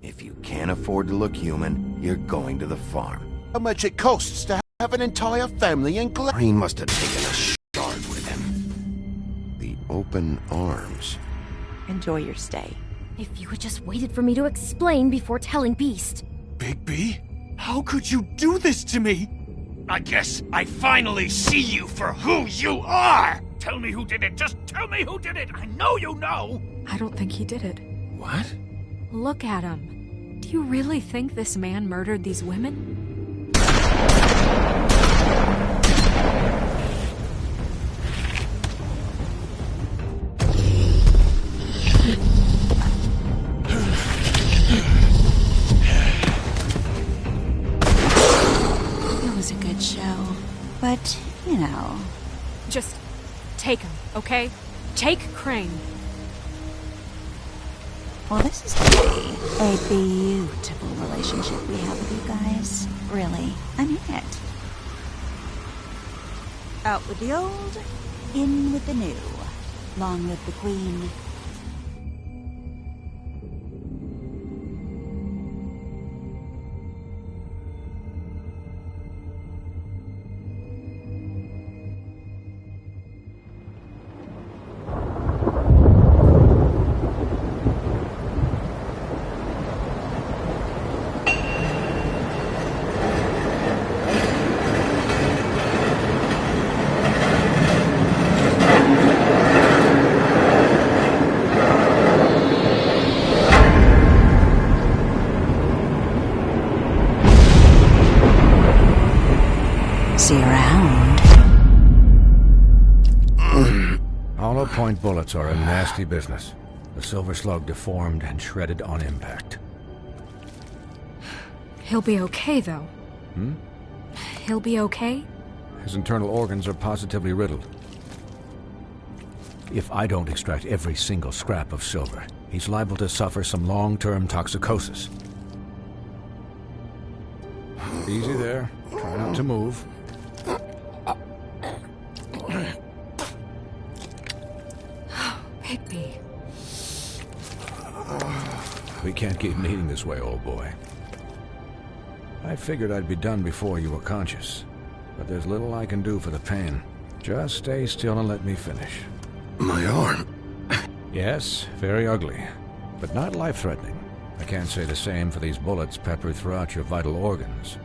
If you can't afford to look human, you're going to the farm. How much it costs to have an entire family in Glen... He must have taken a shard with him. The open arms. Enjoy your stay. If you had just waited for me to explain before telling Beast. Bigby? How could you do this to me? I guess I finally see you for who you are! Tell me who did it! Just tell me who did it! I know you know! I don't think he did it. What? Look at him. Do you really think this man murdered these women? It was a good show. But, you know... Just take him, okay? Take Crane. Well, this is really a beautiful relationship we have with you guys. Really, I mean it. Out with the old, in with the new. Long live the Queen. See you around. Hollow point bullets are a nasty business. The Silver Slug deformed and shredded on impact. He'll be okay, though. He'll be okay? His internal organs are positively riddled. If I don't extract every single scrap of silver, he's liable to suffer some long-term toxicosis. Easy there. Try not to move. Bigby. We can't keep meeting this way, old boy. I figured I'd be done before you were conscious, but there's little I can do for the pain. Just stay still and let me finish. My arm. Yes, very ugly, but not life-threatening. I can't say the same for these bullets peppered throughout your vital organs.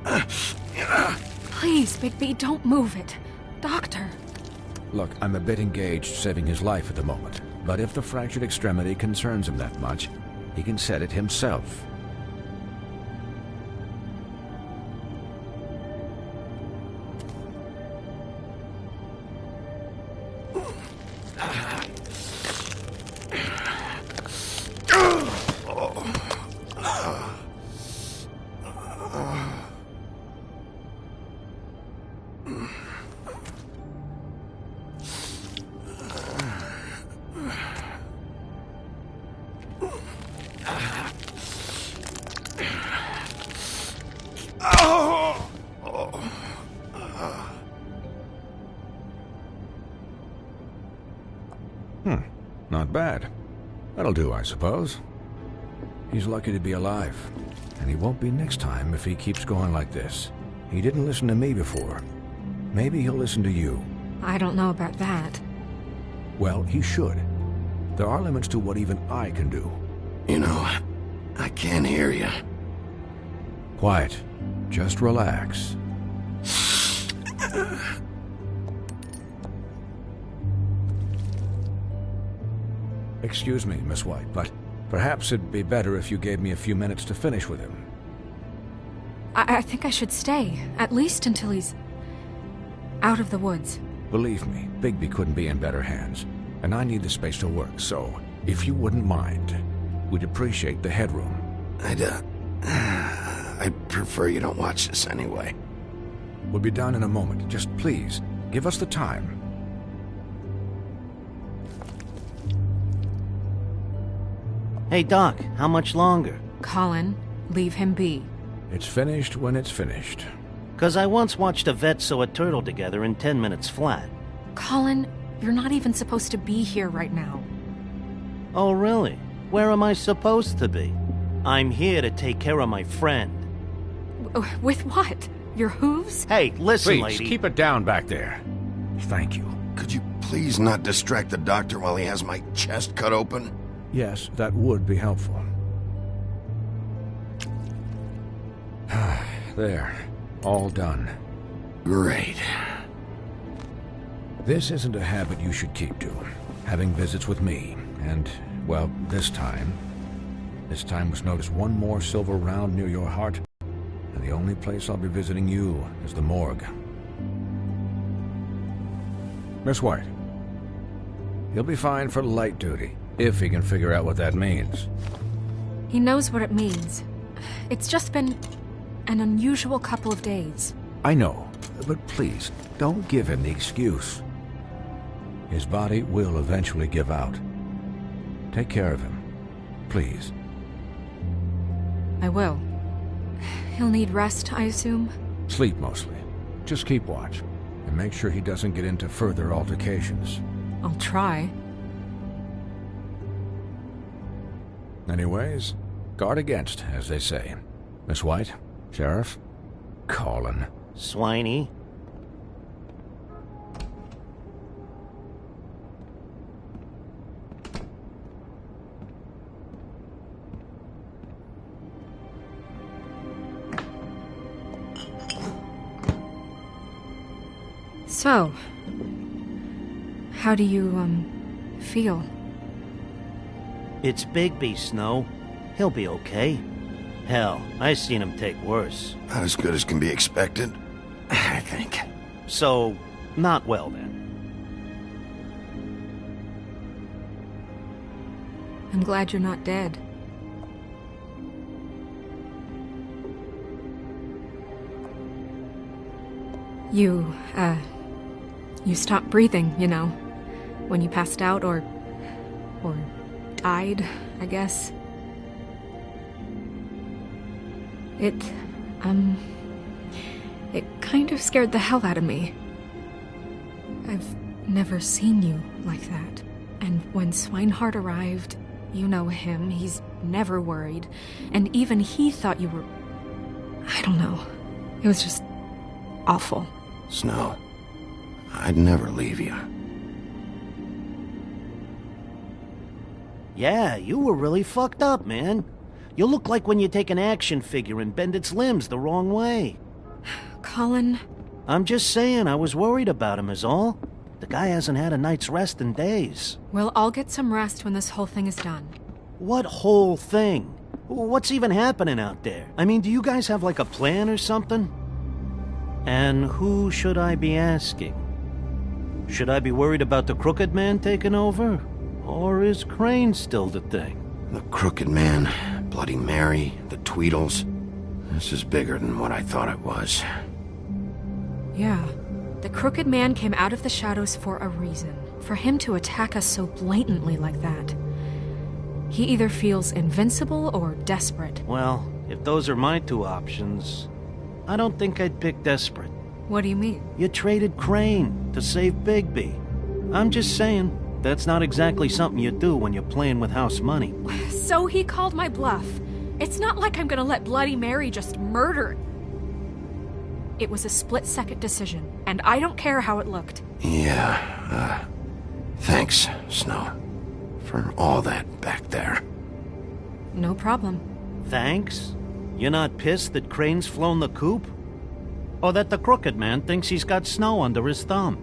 Please, Bigby, don't move it. Doctor. Look, I'm a bit engaged saving his life at the moment, but if the fractured extremity concerns him that much, he can set it himself. Not bad. That'll do, I suppose. He's lucky to be alive, and he won't be next time if he keeps going like this. He didn't listen to me before. Maybe he'll listen to you. I don't know about that. Well, he should. There are limits to what even I can do. You know, I can't hear you. Quiet. Just relax. Excuse me, Miss White, but perhaps it'd be better if you gave me a few minutes to finish with him. I think I should stay, at least until he's out of the woods. Believe me, Bigby couldn't be in better hands, and I need the space to work, so if you wouldn't mind, we'd appreciate the headroom. I'd prefer you don't watch this anyway. We'll be done in a moment. Just please, give us the time. Hey, Doc, how much longer? Colin, leave him be. It's finished when it's finished. 'Cause I once watched a vet sew a turtle together in 10 minutes flat. Colin, you're not even supposed to be here right now. Oh, really? Where am I supposed to be? I'm here to take care of my friend. With what? Your hooves? Hey, listen, Please, lady. keep it down back there. Thank you. Could you please not distract the doctor while he has my chest cut open? Yes, that would be helpful. There. All done. Great. This isn't a habit you should keep to. Having visits with me. And, well, this time was noticed one more silver round near your heart. And the only place I'll be visiting you is the morgue. Miss White. He'll be fine for light duty, if he can figure out what that means. He knows what it means. It's just been an unusual couple of days. I know, but please, don't give him the excuse. His body will eventually give out. Take care of him, please. I will. He'll need rest, I assume? Sleep mostly. Just keep watch, and make sure he doesn't get into further altercations. I'll try. Anyways, guard against, as they say. Miss White, Sheriff, Colin. Swiney. So, how do you, feel? It's Bigby, Snow. He'll be okay. Hell, I seen him take worse. Not as good as can be expected, I think. So, not well then. I'm glad you're not dead. You stopped breathing, you know, when you passed out or died, I guess. It kind of scared the hell out of me. I've never seen you like that. And when Swinehart arrived, you know him, he's never worried. And even he thought you were... I don't know. It was just awful. Snow, I'd never leave you. Yeah, you were really fucked up, man. You look like when you take an action figure and bend its limbs the wrong way. Colin... I'm just saying, I was worried about him is all. The guy hasn't had a night's rest in days. Well, I'll get some rest when this whole thing is done. What whole thing? What's even happening out there? I mean, do you guys have like a plan or something? And who should I be asking? Should I be worried about the Crooked Man taking over? Or is Crane still the thing? The Crooked Man, Bloody Mary, the Tweedles. This is bigger than what I thought it was. Yeah. The Crooked Man came out of the shadows for a reason. For him to attack us so blatantly like that. He either feels invincible or desperate. Well, if those are my two options, I don't think I'd pick desperate. What do you mean? You traded Crane to save Bigby. I'm just saying, that's not exactly something you do when you're playing with house money. So he called my bluff. It's not like I'm gonna let Bloody Mary just murder. It was a split-second decision, and I don't care how it looked. Yeah, thanks, Snow, for all that back there. No problem. Thanks? You're not pissed that Crane's flown the coop? Or that the Crooked Man thinks he's got Snow under his thumb?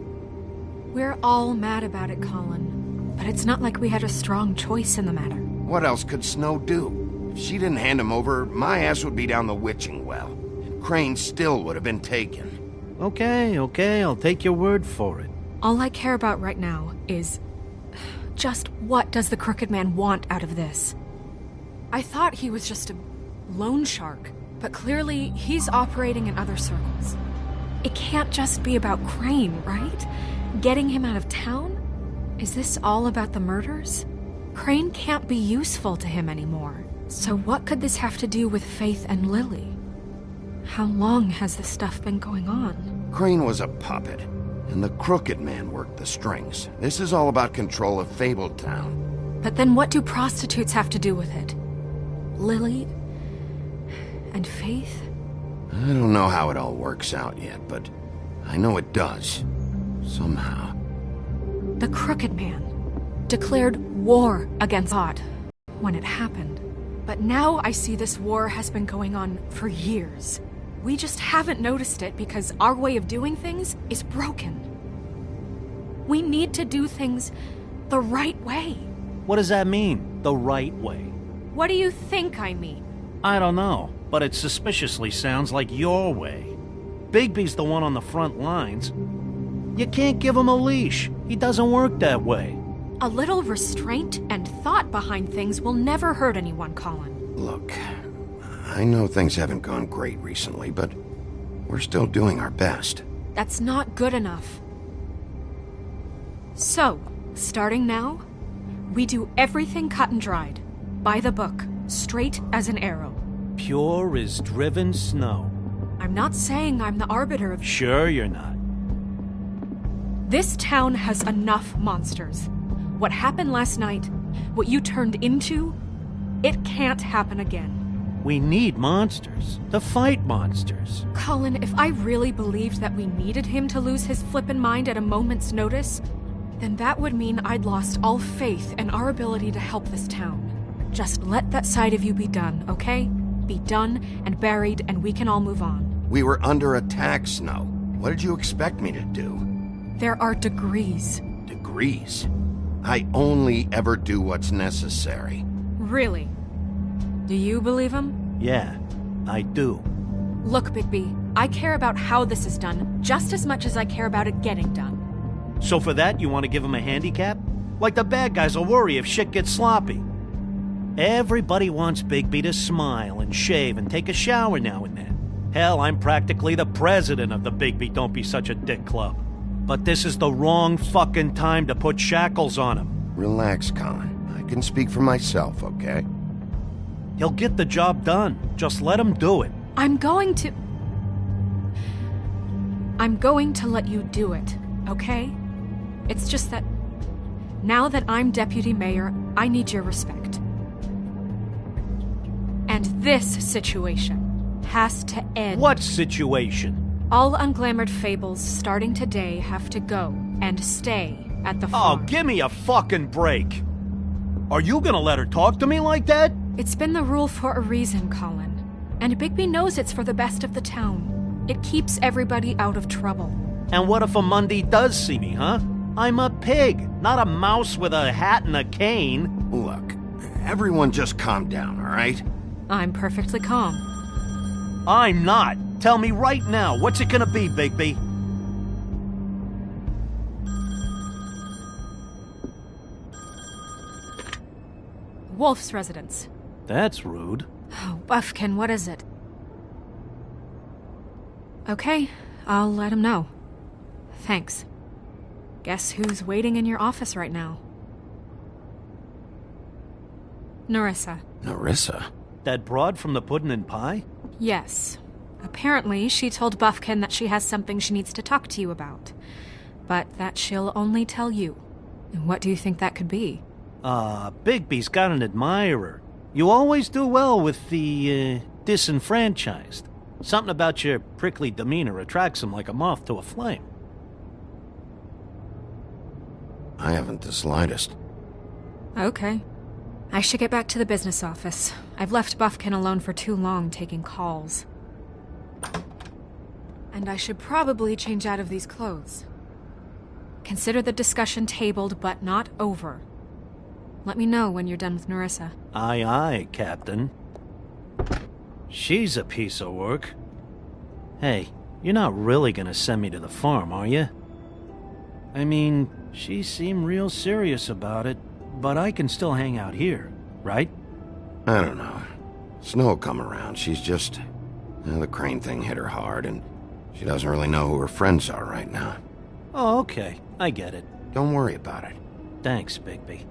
We're all mad about it, Colin. But it's not like we had a strong choice in the matter. What else could Snow do? If she didn't hand him over, my ass would be down the witching well. Crane still would have been taken. Okay, I'll take your word for it. All I care about right now is... just what does the Crooked Man want out of this? I thought he was just a loan shark, but clearly he's operating in other circles. It can't just be about Crane, right? Getting him out of town? Is this all about the murders? Crane can't be useful to him anymore. So what could this have to do with Faith and Lily? How long has this stuff been going on? Crane was a puppet, and the Crooked Man worked the strings. This is all about control of Fabletown. But then what do prostitutes have to do with it? Lily? And Faith? I don't know how it all works out yet, but I know it does. Somehow. The Crooked Man declared war against Zod when it happened. But now I see this war has been going on for years. We just haven't noticed it because our way of doing things is broken. We need to do things the right way. What does that mean, the right way? What do you think I mean? I don't know, but it suspiciously sounds like your way. Bigby's the one on the front lines. You can't give him a leash. He doesn't work that way. A little restraint and thought behind things will never hurt anyone, Colin. Look, I know things haven't gone great recently, but we're still doing our best. That's not good enough. So, starting now, we do everything cut and dried. By the book, straight as an arrow. Pure as driven snow. I'm not saying I'm the arbiter of... Sure you're not. This town has enough monsters. What happened last night, what you turned into, it can't happen again. We need monsters. To fight monsters. Colin, if I really believed that we needed him to lose his flippin' mind at a moment's notice, then that would mean I'd lost all faith in our ability to help this town. Just let that side of you be done, okay? Be done and buried, and we can all move on. We were under attack, Snow. What did you expect me to do? There are degrees. Degrees? I only ever do what's necessary. Really? Do you believe him? Yeah, I do. Look, Bigby, I care about how this is done just as much as I care about it getting done. So for that, you want to give him a handicap? Like the bad guys will worry if shit gets sloppy. Everybody wants Bigby to smile and shave and take a shower now and then. Hell, I'm practically the president of the Bigby Don't Be Such a Dick Club. But this is the wrong fucking time to put shackles on him. Relax, Colin. I can speak for myself, okay? He'll get the job done. Just let him do it. I'm going to let you do it, okay? It's just that now that I'm deputy mayor, I need your respect. And this situation has to end. What situation? All unglamored fables starting today have to go and stay at the farm. Oh, give me a fucking break. Are you gonna let her talk to me like that? It's been the rule for a reason, Colin. And Bigby knows it's for the best of the town. It keeps everybody out of trouble. And what if a Mundy does see me, huh? I'm a pig, not a mouse with a hat and a cane. Look, everyone just calm down, all right? I'm perfectly calm. I'm not. Tell me right now, what's it gonna be, Bigby? Wolf's residence. That's rude. Oh, Buffkin, what is it? Okay, I'll let him know. Thanks. Guess who's waiting in your office right now? Nerissa. Nerissa? That broad from the Puddin' and Pie? Yes. Apparently, she told Buffkin that she has something she needs to talk to you about. But that she'll only tell you. And what do you think that could be? Bigby's got an admirer. You always do well with the, disenfranchised. Something about your prickly demeanor attracts him like a moth to a flame. I haven't the slightest. Okay. I should get back to the business office. I've left Buffkin alone for too long taking calls. And I should probably change out of these clothes. Consider the discussion tabled, but not over. Let me know when you're done with Nerissa. Aye, aye, Captain. She's a piece of work. Hey, you're not really gonna send me to the farm, are you? I mean, she seemed real serious about it, but I can still hang out here, right? I don't know. Snow will come around. She's just... the Crane thing hit her hard, and she doesn't really know who her friends are right now. Oh, okay. I get it. Don't worry about it. Thanks, Bigby.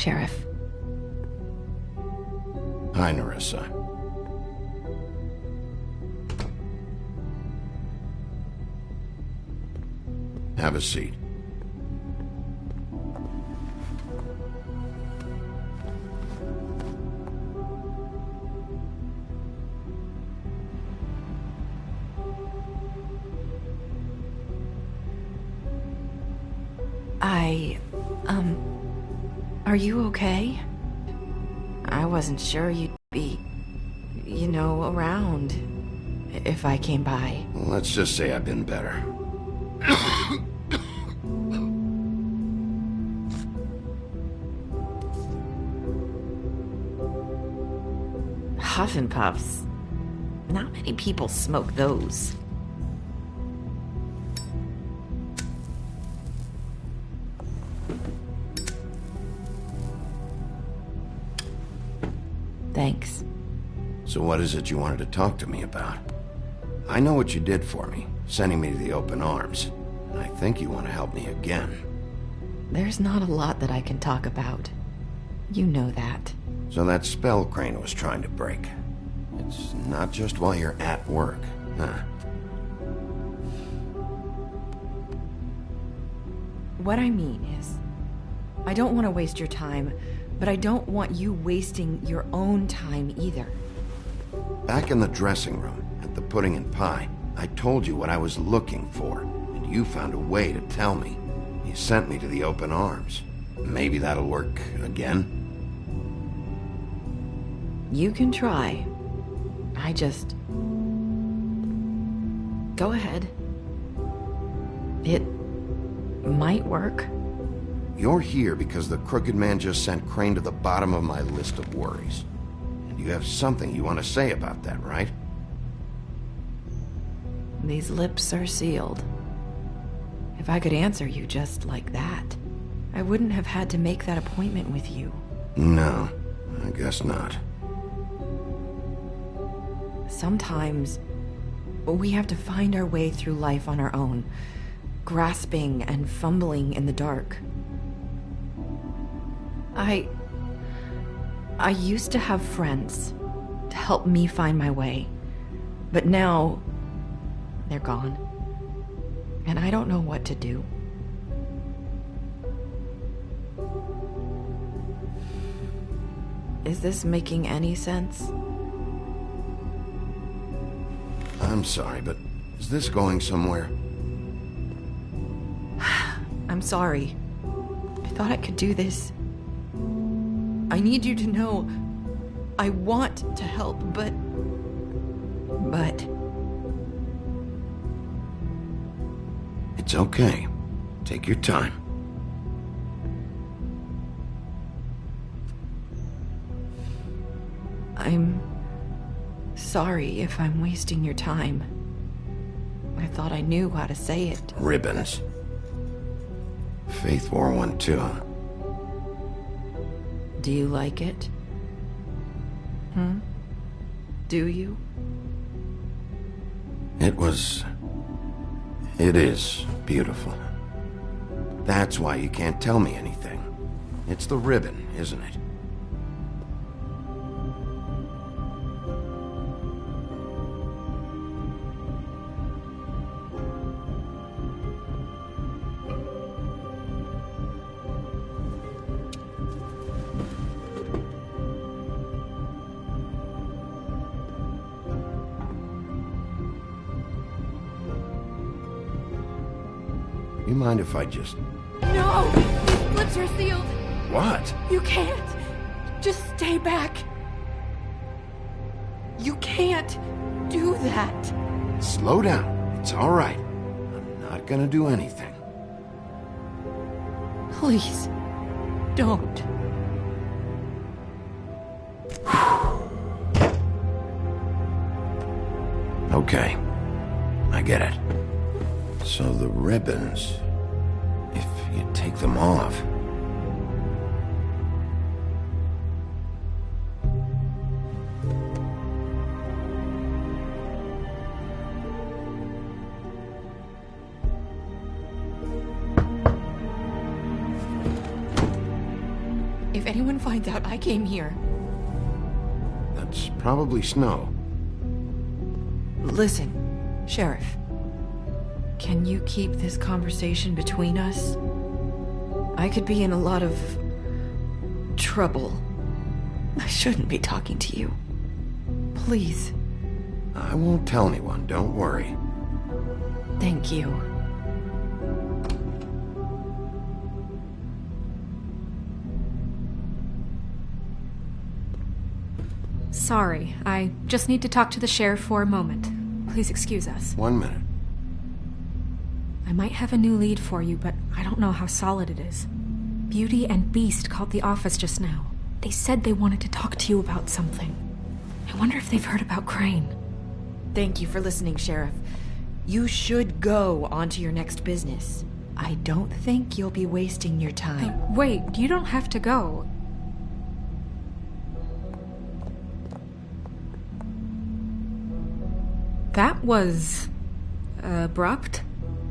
Sheriff. Hi, Nerissa. Have a seat. Are you okay? I wasn't sure you'd be, around if I came by. Let's just say I've been better. Huff and Puffs. Not many people smoke those. Thanks. So what is it you wanted to talk to me about? I know what you did for me, sending me to the Open Arms. And I think you want to help me again. There's not a lot that I can talk about. You know that. So that spell Crane was trying to break. It's not just while you're at work, huh? What I mean is, I don't want to waste your time, but I don't want you wasting your own time either. Back in the dressing room, at the Pudding and Pie, I told you what I was looking for, and you found a way to tell me. You sent me to the Open Arms. Maybe that'll work again? You can try. Go ahead. It might work. You're here because the Crooked Man just sent Crane to the bottom of my list of worries. And you have something you want to say about that, right? These lips are sealed. If I could answer you just like that, I wouldn't have had to make that appointment with you. No, I guess not. Sometimes, we have to find our way through life on our own, grasping and fumbling in the dark. I used to have friends to help me find my way, but now they're gone, and I don't know what to do. Is this making any sense? I'm sorry, but is this going somewhere? I'm sorry. I thought I could do this. I need you to know I want to help, but... It's okay. Take your time. I'm sorry if I'm wasting your time. I thought I knew how to say it. Ribbons. Faith wore one too, huh? Do you like it? Do you? It is beautiful. That's why you can't tell me anything. It's the ribbon, isn't it? You mind if I just... No! These lips are sealed! What? You can't! Just stay back! You can't do that! Slow down. It's all right. I'm not gonna do anything. Please, don't. Okay. I get it. So the ribbons... if you take them off... If finds out I came here. That's probably Snow. Listen, Sheriff. Can you keep this conversation between us? I could be in a lot of trouble. I shouldn't be talking to you. Please. I won't tell anyone, don't worry. Thank you. Sorry, I just need to talk to the sheriff for a moment. Please excuse us. 1 minute. I might have a new lead for you, but I don't know how solid it is. Beauty and Beast called the office just now. They said they wanted to talk to you about something. I wonder if they've heard about Crane. Thank you for listening, Sheriff. You should go on to your next business. I don't think you'll be wasting your time. Wait, you don't have to go. That was... abrupt?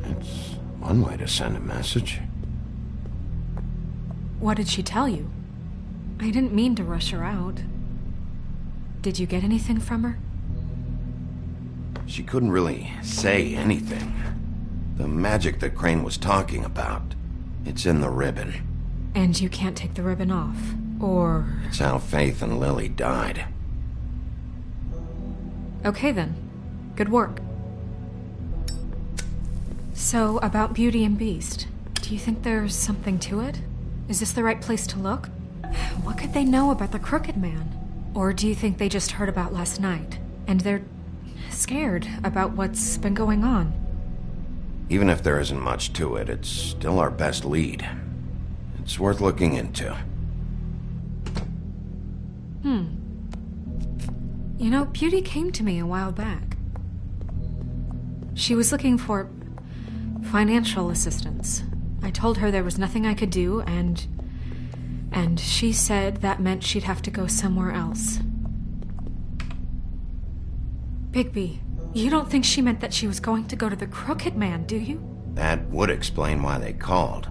It's one way to send a message. What did she tell you? I didn't mean to rush her out. Did you get anything from her? She couldn't really say anything. The magic that Crane was talking about, it's in the ribbon. And you can't take the ribbon off, or... It's how Faith and Lily died. Okay then. Good work. So, about Beauty and Beast, do you think there's something to it? Is this the right place to look? What could they know about the Crooked Man? Or do you think they just heard about last night, and they're scared about what's been going on? Even if there isn't much to it, it's still our best lead. It's worth looking into. You know, Beauty came to me a while back. She was looking for financial assistance. I told her there was nothing I could do, and she said that meant she'd have to go somewhere else. Bigby, you don't think she meant that she was going to go to the Crooked Man, do you? That would explain why they called.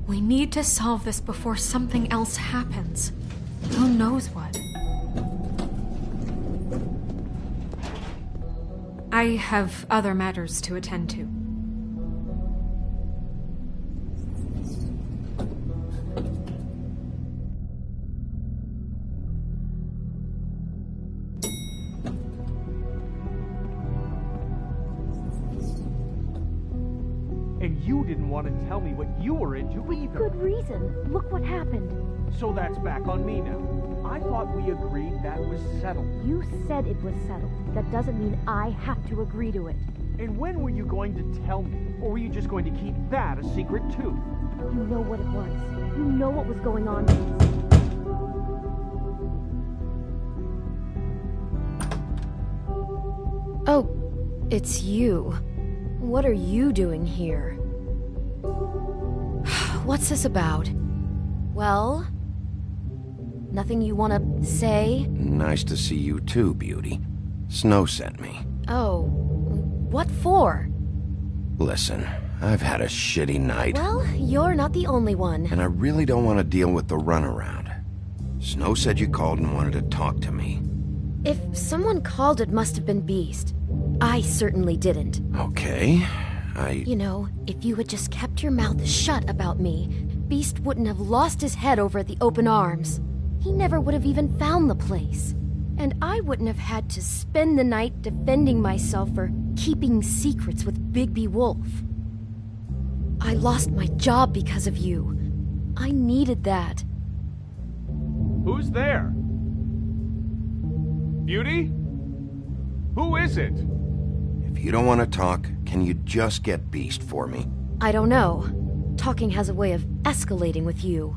We need to solve this before something else happens. Who knows what? I have other matters to attend to. And you didn't want to tell me what you were into either. Good reason. Look what happened. So that's back on me now. I thought we agreed that was settled. You said it was settled. That doesn't mean I have to agree to it. And when were you going to tell me? Or were you just going to keep that a secret too? You know what it was. You know what was going on. Oh, it's you. What are you doing here? What's this about? Well? Nothing you want to say? Nice to see you too, Beauty. Snow sent me. Oh, what for? Listen, I've had a shitty night. Well, you're not the only one. And I really don't want to deal with the runaround. Snow said you called and wanted to talk to me. If someone called, it must have been Beast. I certainly didn't. Okay, You know, if you had just kept your mouth shut about me, Beast wouldn't have lost his head over at the Open Arms. He never would have even found the place. And I wouldn't have had to spend the night defending myself for keeping secrets with Bigby Wolf. I lost my job because of you. I needed that. Who's there? Beauty? Who is it? if you don't want to talk, can you just get Beast for me? I don't know. Talking has a way of escalating with you.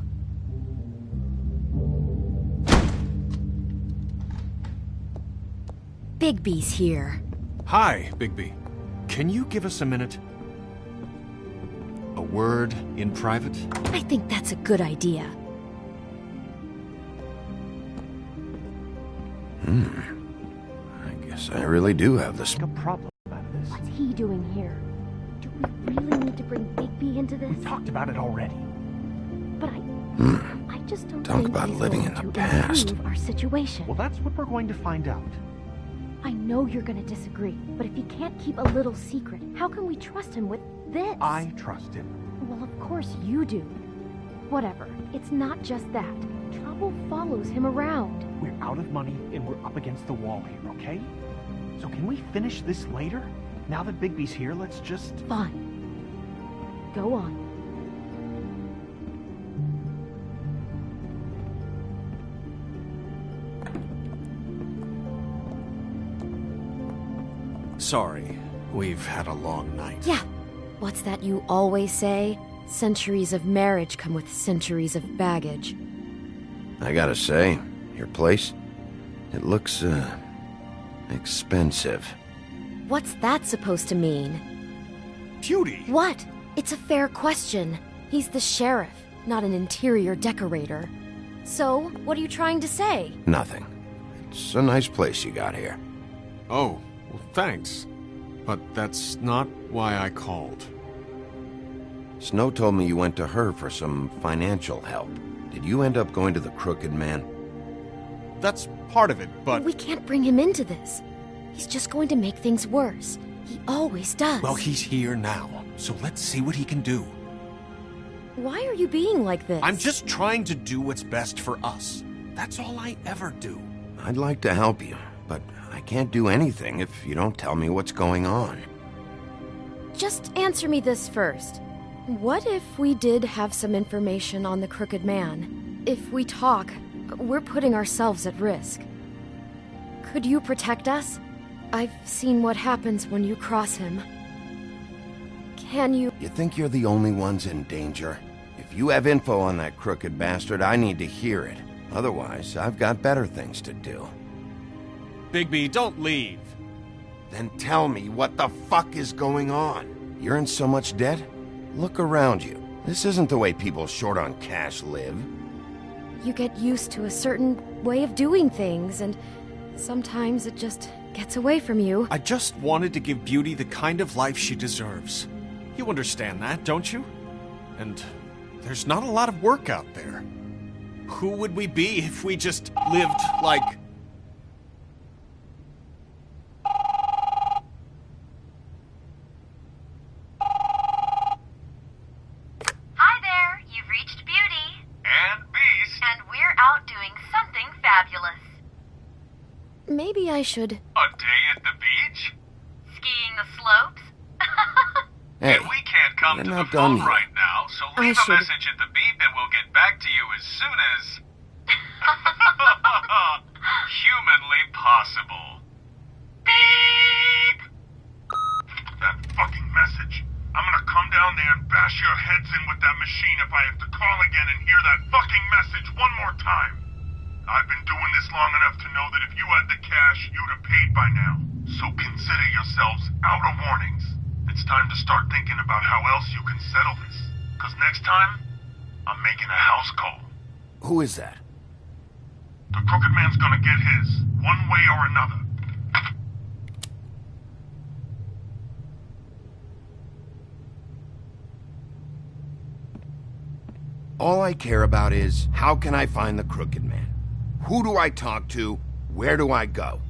Bigby's here. Hi, Bigby. Can you give us a minute? A word in private? I think that's a good idea. I guess I really do have this. A problem out of this. What's he doing here? Do we really need to bring Bigby into this? We talked about it already. But I just don't Talk think about he's living going in the to past. improve our situation. Well, that's what we're going to find out. I know you're gonna disagree, but if he can't keep a little secret, how can we trust him with this? I trust him. Well, of course you do. Whatever. It's not just that. Trouble follows him around. We're out of money and we're up against the wall here, okay? So can we finish this later? Now that Bigby's here, let's just... Fine. Go on. Sorry, we've had a long night. Yeah. What's that you always say? Centuries of marriage come with centuries of baggage. I gotta say, your place, it looks, expensive. What's that supposed to mean? Beauty! What? It's a fair question. He's the sheriff, not an interior decorator. So, what are you trying to say? Nothing. It's a nice place you got here. Oh, well, thanks. But that's not why I called. Snow told me you went to her for some financial help. Did you end up going to the Crooked Man? That's part of it, but... We can't bring him into this. He's just going to make things worse. He always does. Well, he's here now, so let's see what he can do. Why are you being like this? I'm just trying to do what's best for us. That's all I ever do. I'd like to help you, but I can't do anything if you don't tell me what's going on. Just answer me this first. What if we did have some information on the Crooked Man? If we talk, we're putting ourselves at risk. Could you protect us? I've seen what happens when you cross him. Can you... You think you're the only ones in danger? If you have info on that crooked bastard, I need to hear it. Otherwise, I've got better things to do. Bigby, don't leave. Then tell me what the fuck is going on? You're in so much debt? Look around you. This isn't the way people short on cash live. You get used to a certain way of doing things, and sometimes it just gets away from you. I just wanted to give Beauty the kind of life she deserves. You understand that, don't you? And there's not a lot of work out there. Who would we be if we just lived like... Hi there, you've reached Beauty. And Beast. And we're out doing something fabulous. Maybe I should... A day at the beach? Skiing the slopes? Hey, we can't come you're to not the done phone yet. right now, so I leave a should- message at the beep and we'll get back to you as soon as... humanly possible. Beep! That fucking message. I'm gonna come down there and bash your heads in with that machine if I have to call again and hear that fucking message one more time. I've been doing this long enough to know that if you had the cash, you'd have paid by now. So consider yourselves out of warnings. It's time to start thinking about how else you can settle this. Because next time, I'm making a house call. Who is that? The Crooked Man's gonna get his, one way or another. All I care about is, how can I find the Crooked Man? Who do I talk to? Where do I go?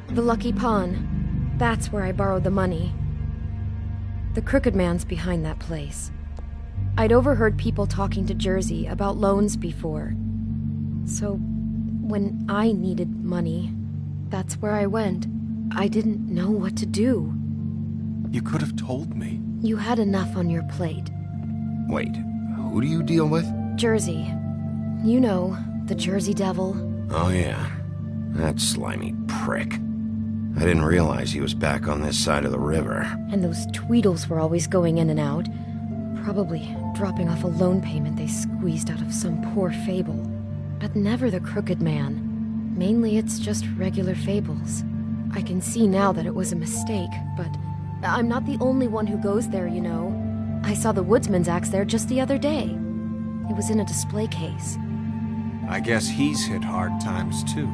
The Lucky Pawn. That's where I borrowed the money. The Crooked Man's behind that place. I'd overheard people talking to Jersey about loans before. So, when I needed money, that's where I went. I didn't know what to do. You could have told me. You had enough on your plate. Wait, who do you deal with? Jersey. You know, the Jersey Devil. Oh yeah, that slimy prick. I didn't realize he was back on this side of the river. And those Tweedles were always going in and out. Probably dropping off a loan payment they squeezed out of some poor fable. But never the Crooked Man. Mainly it's just regular fables. I can see now that it was a mistake, but I'm not the only one who goes there, you know. I saw the woodsman's axe there just the other day. It was in a display case. I guess he's hit hard times, too.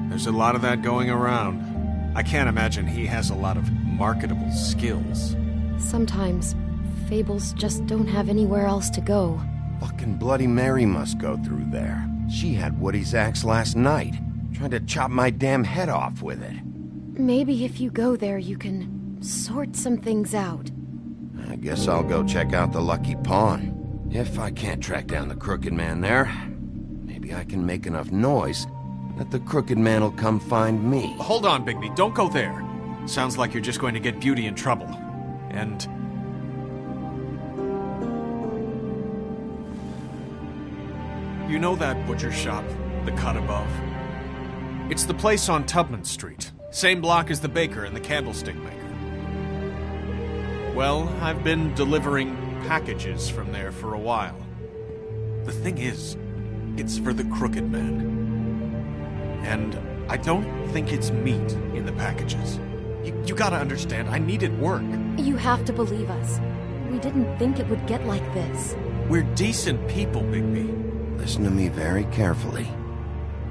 There's a lot of that going around. I can't imagine he has a lot of marketable skills. Sometimes, fables just don't have anywhere else to go. Fucking Bloody Mary must go through there. She had Woody's axe last night, trying to chop my damn head off with it. Maybe if you go there, you can sort some things out. I guess I'll go check out the Lucky Pawn. If I can't track down the Crooked Man there, maybe I can make enough noise that the Crooked Man will come find me. Hold on, Bigby. Don't go there. Sounds like you're just going to get Beauty in trouble. And... you know that butcher shop, the cut above? It's the place on Tubman Street. Same block as the baker and the candlestick maker. Well, I've been delivering packages from there for a while. The thing is, it's for the Crooked Man. And I don't think it's meat in the packages. You gotta understand, I needed work. You have to believe us. We didn't think it would get like this. We're decent people, Bigby. Listen to me very carefully.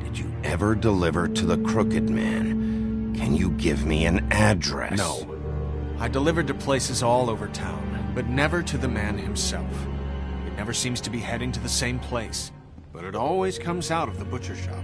Did you ever deliver to the Crooked Man? Can you give me an address? No. I delivered to places all over town, but never to the man himself. It never seems to be heading to the same place, but it always comes out of the butcher shop.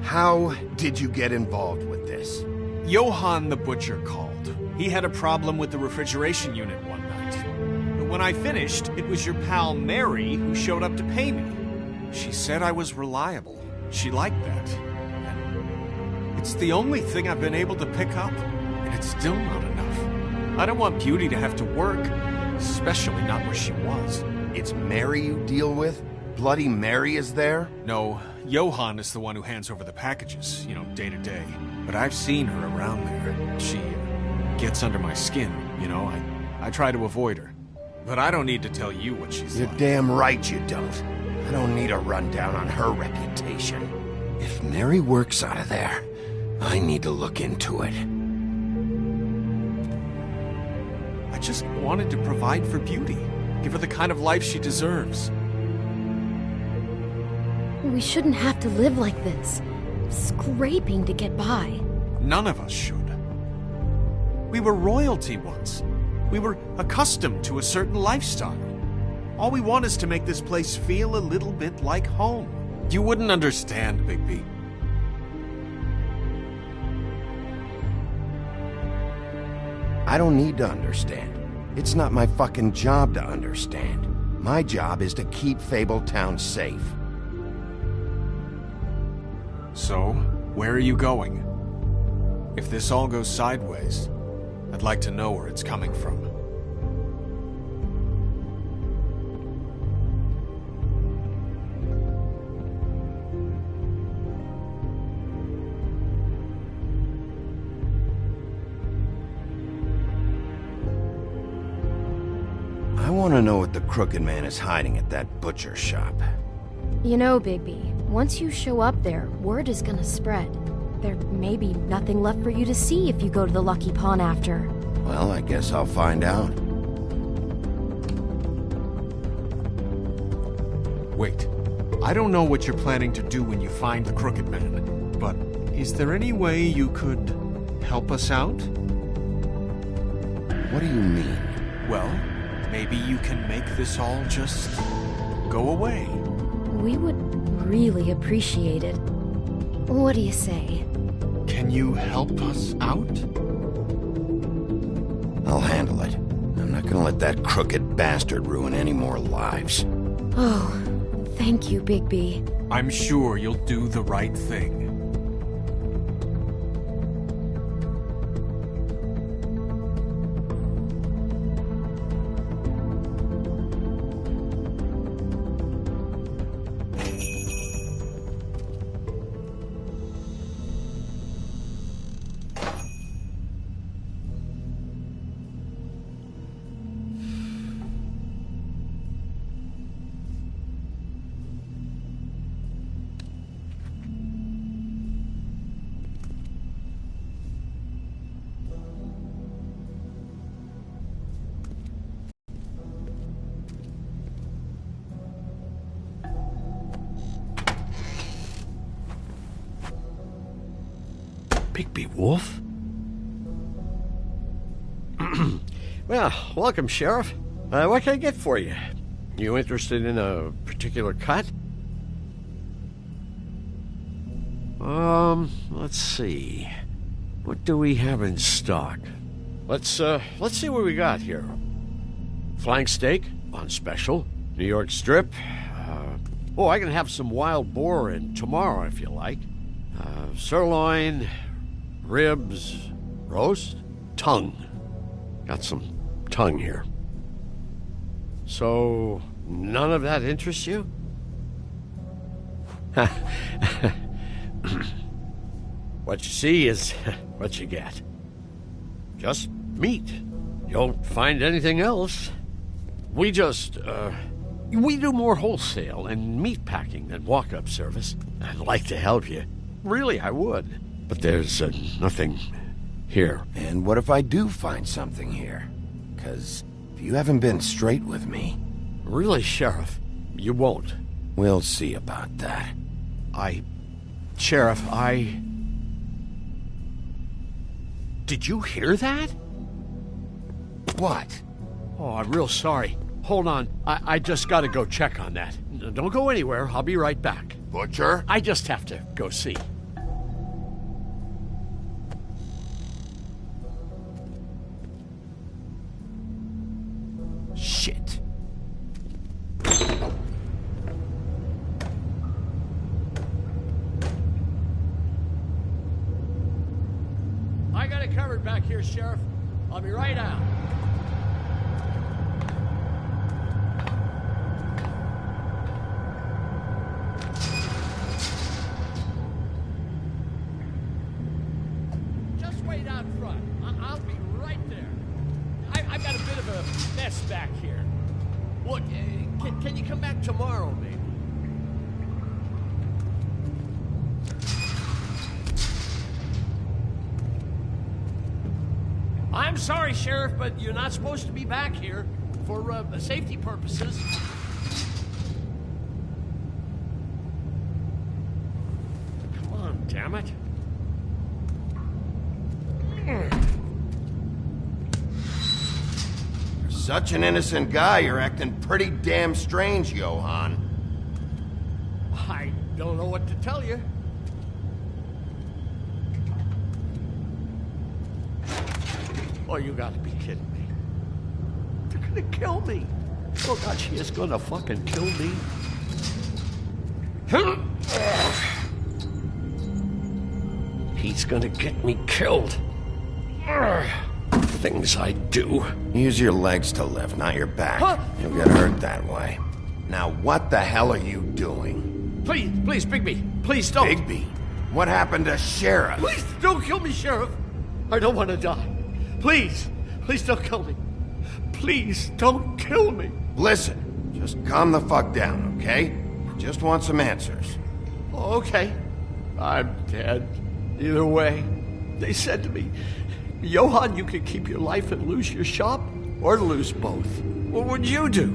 How did you get involved with this? Johann the butcher called. He had a problem with the refrigeration unit one night. But when I finished, it was your pal Mary who showed up to pay me. She said I was reliable. She liked that. And it's the only thing I've been able to pick up, and it's still not enough. I don't want Beauty to have to work, especially not where she was. It's Mary you deal with? Bloody Mary is there? No, Johann is the one who hands over the packages, day to day. But I've seen her around there. She gets under my skin, I try to avoid her. But I don't need to tell you what she's You're like. damn right you don't. I don't need a rundown on her reputation. If Mary works out of there, I need to look into it. I just wanted to provide for Beauty. Give her the kind of life she deserves. We shouldn't have to live like this, scraping to get by. None of us should. We were royalty once. We were accustomed to a certain lifestyle. All we want is to make this place feel a little bit like home. You wouldn't understand, Bigby. I don't need to understand. It's not my fucking job to understand. My job is to keep Fabletown safe. So, where are you going? If this all goes sideways, I'd like to know where it's coming from. I want to know what the Crooked Man is hiding at that butcher shop. You know, Bigby, once you show up there, word is gonna spread. There may be nothing left for you to see if you go to the Lucky Pawn after. Well, I guess I'll find out. Wait, I don't know what you're planning to do when you find the Crooked Man, but is there any way you could help us out? What do you mean? Well, maybe you can make this all just go away. We would really appreciate it. What do you say? Can you help us out? I'll handle it. I'm not gonna let that crooked bastard ruin any more lives. Oh, thank you, Bigby. I'm sure you'll do the right thing. Bigby Wolf? Well, welcome, Sheriff. What can I get for you? You interested in a particular cut? Let's see. What do we have in stock? Let's see what we got here. Flank steak on special. New York strip. I can have some wild boar in tomorrow if you like. Sirloin, ribs, roast, tongue. Got some tongue here. So, none of that interests you? What you see is what you get. Just meat. You don't find anything else. We do more wholesale and meat packing than walk-up service. I'd like to help you. Really, I would. But there's nothing here. And what if I do find something here? 'Cause if you haven't been straight with me... Really, Sheriff, you won't. We'll see about that. Sheriff, Did you hear that? What? Oh, I'm real sorry. Hold on. I just gotta go check on that. Don't go anywhere. I'll be right back. Butcher? I just have to go see. Shit. I got it covered back here, Sheriff. I'll be right out. Just wait out front. I'll be right there. I've got a bit of a mess back here. Look, can you come back tomorrow, maybe? I'm sorry, Sheriff, but you're not supposed to be back here for safety purposes. Come on, damn it. You're such an innocent guy, you're acting pretty damn strange, Johann. I don't know what to tell you. Oh, you gotta be kidding me. They're gonna kill me. Oh, God, she is gonna fucking kill me. He's gonna get me killed. Things I do. Use your legs to lift, not your back. Huh? You'll get hurt that way. Now, what the hell are you doing? Please, Bigby, please don't. Bigby? What happened to Sheriff? Please don't kill me, Sheriff. I don't want to die. Please don't kill me. Please don't kill me. Listen, just calm the fuck down, okay? I just want some answers. Okay. I'm dead. Either way. They said to me, Johann, you could keep your life and lose your shop, or lose both. What would you do?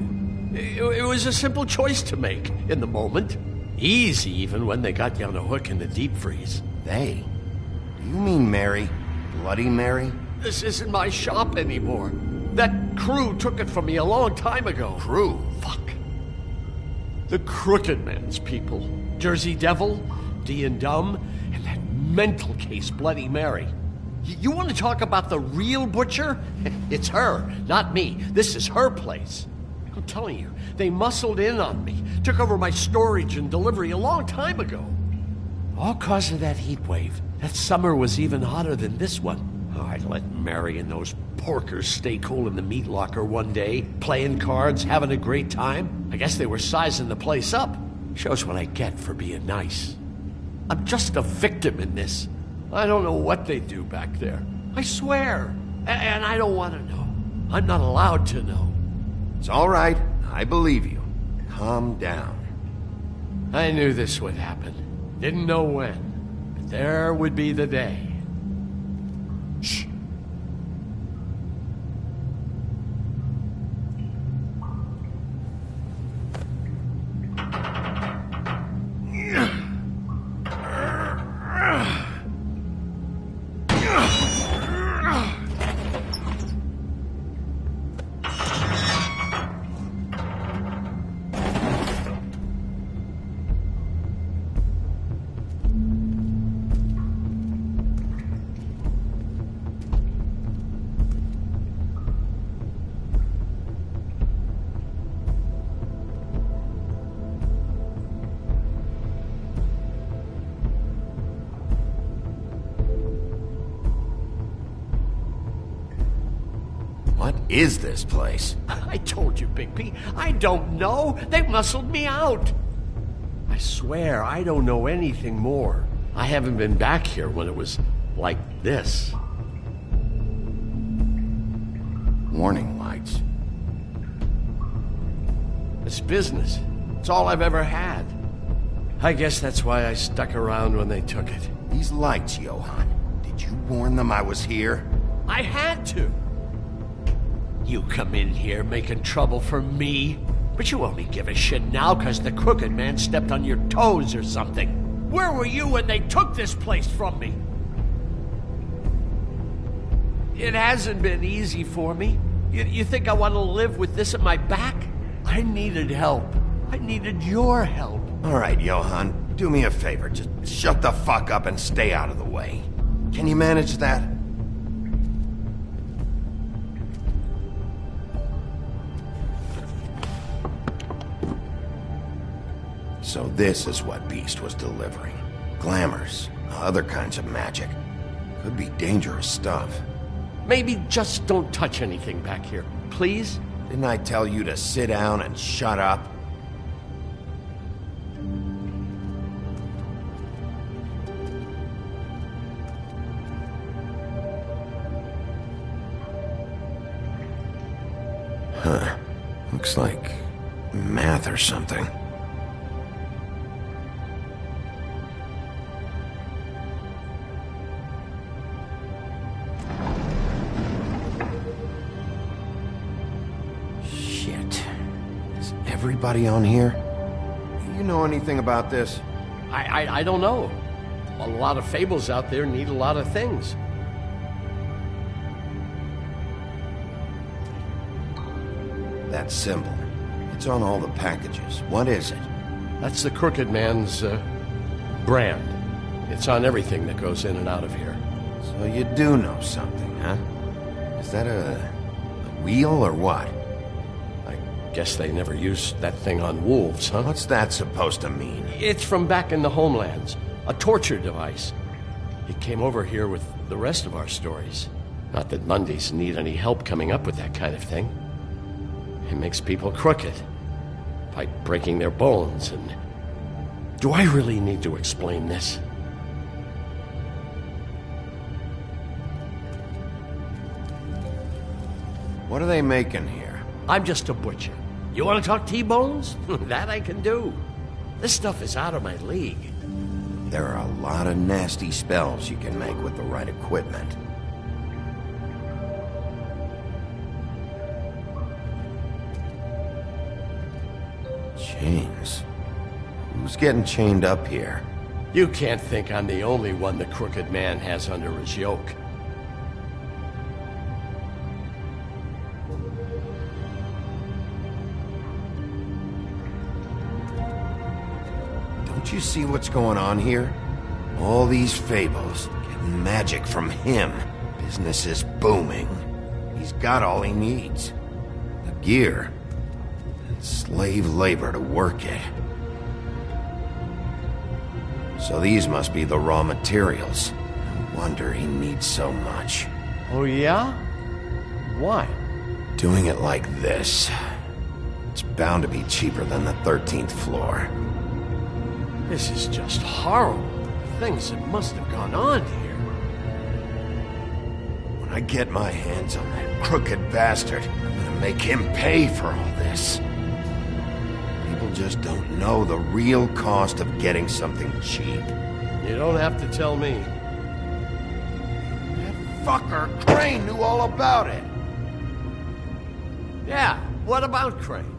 It was a simple choice to make in the moment. Easy, even when they got you on a hook in the deep freeze. They? Do you mean Mary? Bloody Mary? This isn't my shop anymore. That crew took it from me a long time ago. Crew? Fuck. The Crooked Man's people. Jersey Devil, D and Dumb, and that mental case, Bloody Mary. You want to talk about the real butcher? It's her, not me. This is her place. I'm telling you, they muscled in on me, took over my storage and delivery a long time ago. All cause of that heat wave. That summer was even hotter than this one. Oh, I let Mary and those porkers stay cool in the meat locker one day, playing cards, having a great time. I guess they were sizing the place up. Shows what I get for being nice. I'm just a victim in this. I don't know what they do back there. I swear. And I don't want to know. I'm not allowed to know. It's all right. I believe you. Calm down. I knew this would happen. Didn't know when. But there would be the day. Shh. is this place? I told you, Bigby. I don't know. They muscled me out. I swear, I don't know anything more. I haven't been back here when it was like this. Warning lights. It's business. It's all I've ever had. I guess that's why I stuck around when they took it. These lights, Johann. Did you warn them I was here? I had to. You come in here making trouble for me, but you only give a shit now because the Crooked Man stepped on your toes or something. Where were you when they took this place from me? It hasn't been easy for me. You think I want to live with this at my back? I needed help. I needed your help. All right, Johann, do me a favor. Just shut the fuck up and stay out of the way. Can you manage that? So this is what Beast was delivering. Glamours, other kinds of magic. Could be dangerous stuff. Maybe just don't touch anything back here, please? Didn't I tell you to sit down and shut up? Huh. Looks like math or something. Shit. Is everybody on here? You know anything about this? I don't know. A lot of fables out there need a lot of things. That symbol. It's on all the packages. What is it? That's the Crooked Man's, brand. It's on everything that goes in and out of here. So you do know something, huh? Is that a wheel or what? I guess they never used that thing on wolves, huh? What's that supposed to mean? It's from back in the homelands. A torture device. It came over here with the rest of our stories. Not that Mundies need any help coming up with that kind of thing. It makes people crooked by breaking their bones, and do I really need to explain this? What are they making here? I'm just a butcher. You want to talk T-bones? That I can do. This stuff is out of my league. There are a lot of nasty spells you can make with the right equipment. Chains. Who's getting chained up here? You can't think I'm the only one the Crooked Man has under his yoke. Don't you see what's going on here? All these fables, getting magic from him. Business is booming. He's got all he needs. The gear. Slave labor to work it. So these must be the raw materials. No wonder he needs so much. Oh yeah? Why? Doing it like this. It's bound to be cheaper than the 13th floor. This is just horrible. Things that must have gone on here. When I get my hands on that crooked bastard, I'm gonna make him pay for all this. Just don't know the real cost of getting something cheap. You don't have to tell me. That fucker Crane knew all about it. Yeah, what about Crane?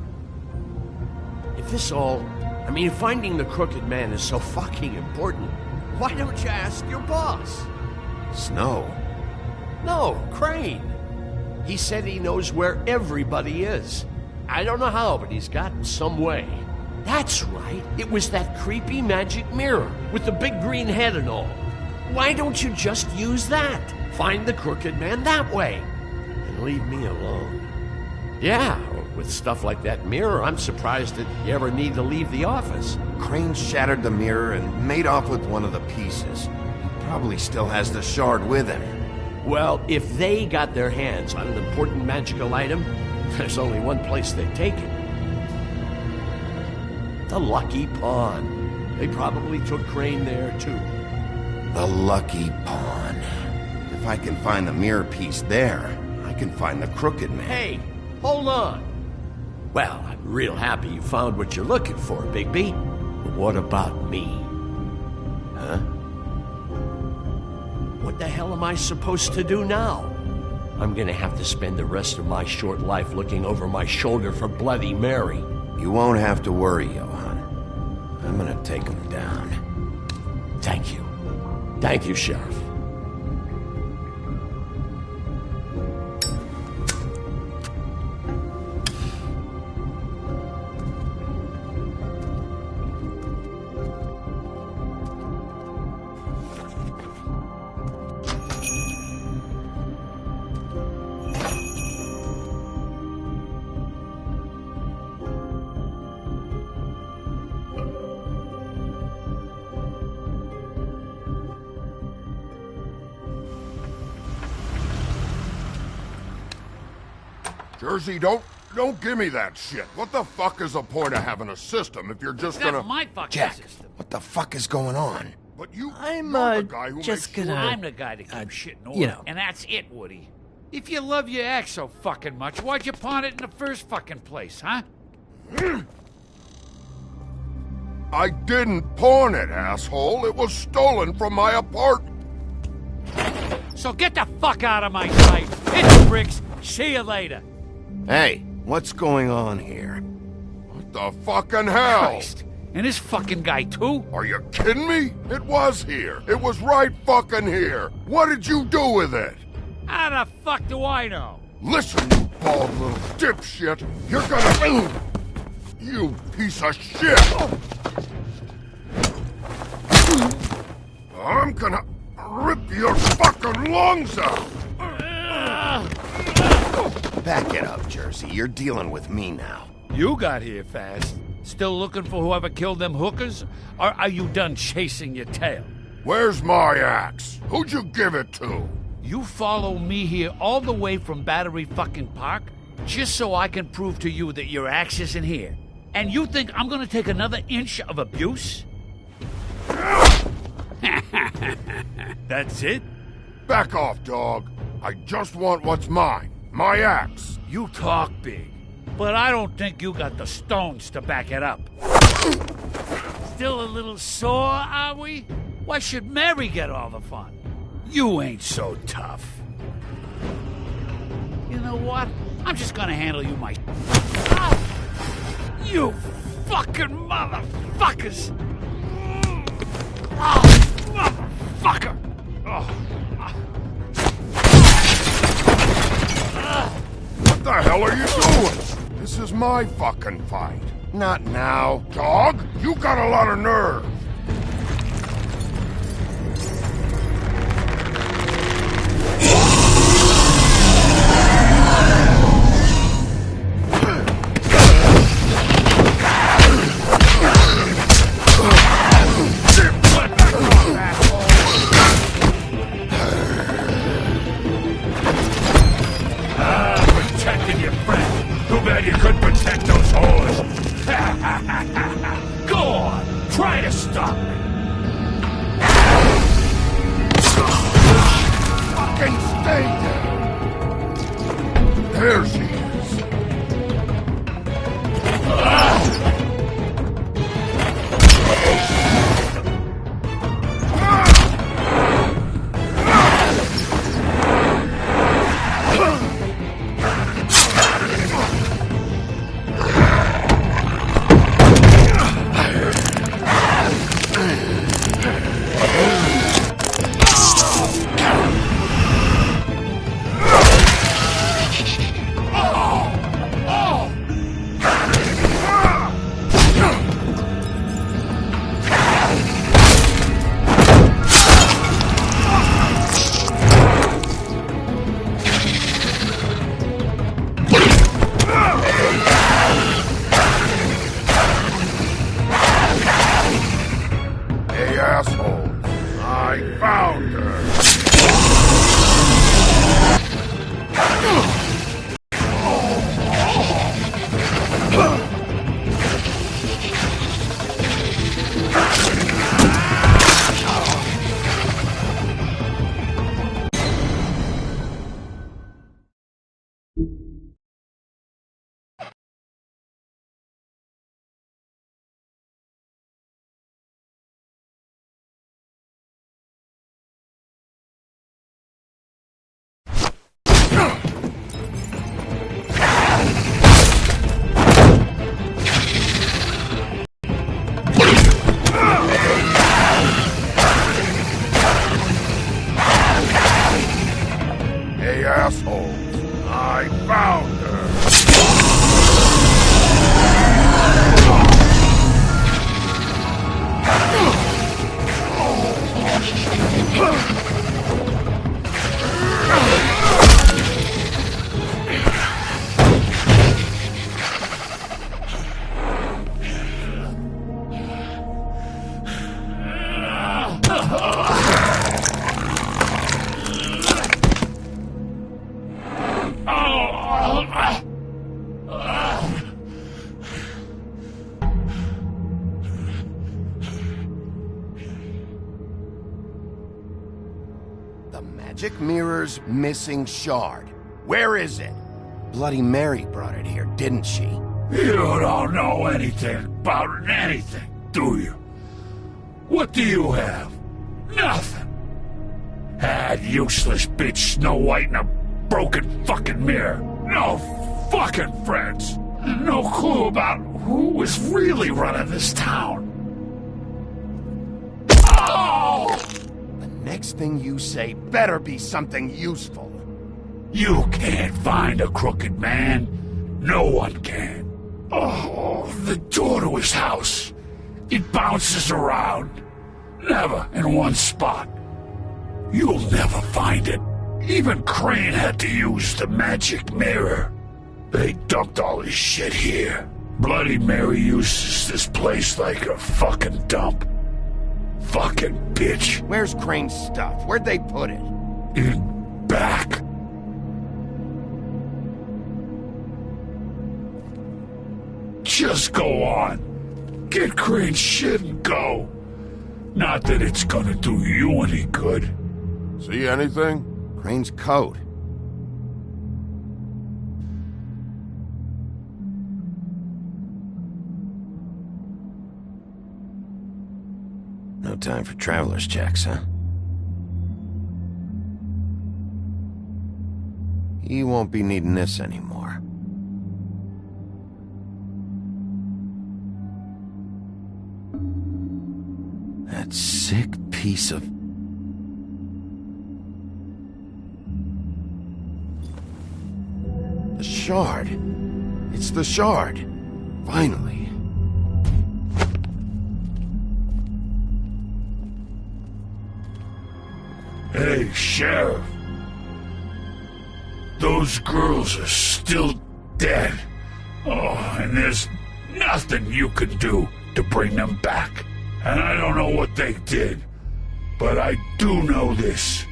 If this all... I mean, finding the Crooked Man is so fucking important, why don't you ask your boss? Snow? No, Crane. He said he knows where everybody is. I don't know how, but he's got some way. That's right. It was that creepy magic mirror with the big green head and all. Why don't you just use that? Find the Crooked Man that way. And leave me alone. Yeah, with stuff like that mirror, I'm surprised that you ever need to leave the office. Crane shattered the mirror and made off with one of the pieces. He probably still has the shard with him. Well, if they got their hands on an important magical item, there's only one place they'd take it. The Lucky Pawn. They probably took Crane there, too. The Lucky Pawn. If I can find the mirror piece there, I can find the Crooked Man. Hey, hold on. Well, I'm real happy you found what you're looking for, Bigby. But what about me? Huh? What the hell am I supposed to do now? I'm gonna have to spend the rest of my short life looking over my shoulder for Bloody Mary. You won't have to worry, Johann. I'm gonna take him down. Thank you. Thank you, Sheriff. Jersey, don't give me that shit. What the fuck is the point of having a system if you're just gonna... That's my fucking Jack, system. what the fuck is going on? But you... I'm, you're the guy who just makes gonna... I'm the guy that keeps shit in order, you know. and that's it, Woody. If you love your ex so fucking much, why'd you pawn it in the first fucking place, huh? I didn't pawn it, asshole. It was stolen from my apartment. So get the fuck out of my sight. Hit the bricks. See you later. Hey, what's going on here? What the fucking hell? Christ. And this fucking guy, too? Are you kidding me? It was here. It was right fucking here. What did you do with it? How the fuck do I know? Listen, you bald little dipshit. You're gonna... You piece of shit. I'm gonna rip your fucking lungs out. Back it up, Jersey. You're dealing with me now. You got here fast. Still looking for whoever killed them hookers? Or are you done chasing your tail? Where's my axe? Who'd you give it to? You follow me here all the way from Battery fucking Park just so I can prove to you that your axe isn't here. And you think I'm gonna take another inch of abuse? That's it? Back off, dog. I just want what's mine. My axe. You talk big, but I don't think you got the stones to back it up. Still a little sore, are we? Why should Mary get all the fun? You ain't so tough. You know what? I'm just gonna handle you my... Ah! You fucking motherfuckers! Oh, motherfucker! Oh. What the hell are you doing? This is my fucking fight. Not now. Dog, you got a lot of nerve. Protecting your friend. Too bad you couldn't protect those whores. Go on, try to stop me. Fucking stay there. There she is. Hey, asshole. I found her. The magic mirror's missing shard. Where is it? Bloody Mary brought it here, didn't she? You don't know anything about anything, do you? What do you have? Nothing. That useless bitch Snow White and a broken fucking mirror. No fucking friends. No clue about who was really running this town. Oh! The next thing you say better be something useful. You can't find a crooked man. No one can. Oh, the door to his house. It bounces around. Never in one spot. You'll never find it. Even Crane had to use the magic mirror. They dumped all his shit here. Bloody Mary uses this place like a fucking dump. Fucking bitch. Where's Crane's stuff? Where'd they put it? In back. Just go on. Get Crane's shit and go. Not that it's gonna do you any good. See anything? Crane's coat. No time for traveler's checks, huh? You won't be needing this anymore. That sick piece of... The shard. It's the shard. Finally. Hey, Sheriff. Those girls are still dead. Oh, and there's nothing you can do to bring them back. And I don't know what they did, but I do know this.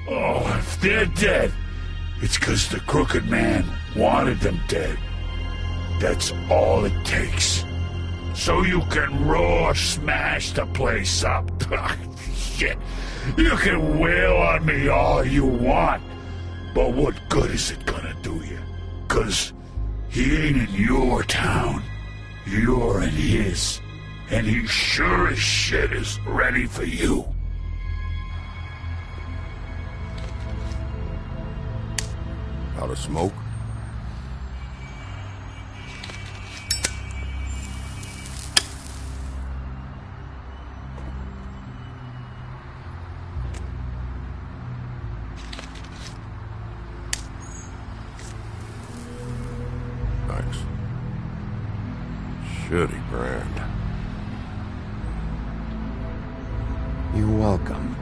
Oh, if they're dead, it's 'cause the Crooked Man wanted them dead. That's all it takes. So you can roar smash the place up. Shit. You can wail on me all you want, but what good is it gonna do you? 'Cause he ain't in your town. You're in his. And he sure as shit is ready for you. Out of smoke? Thanks. Shitty brand. You're welcome.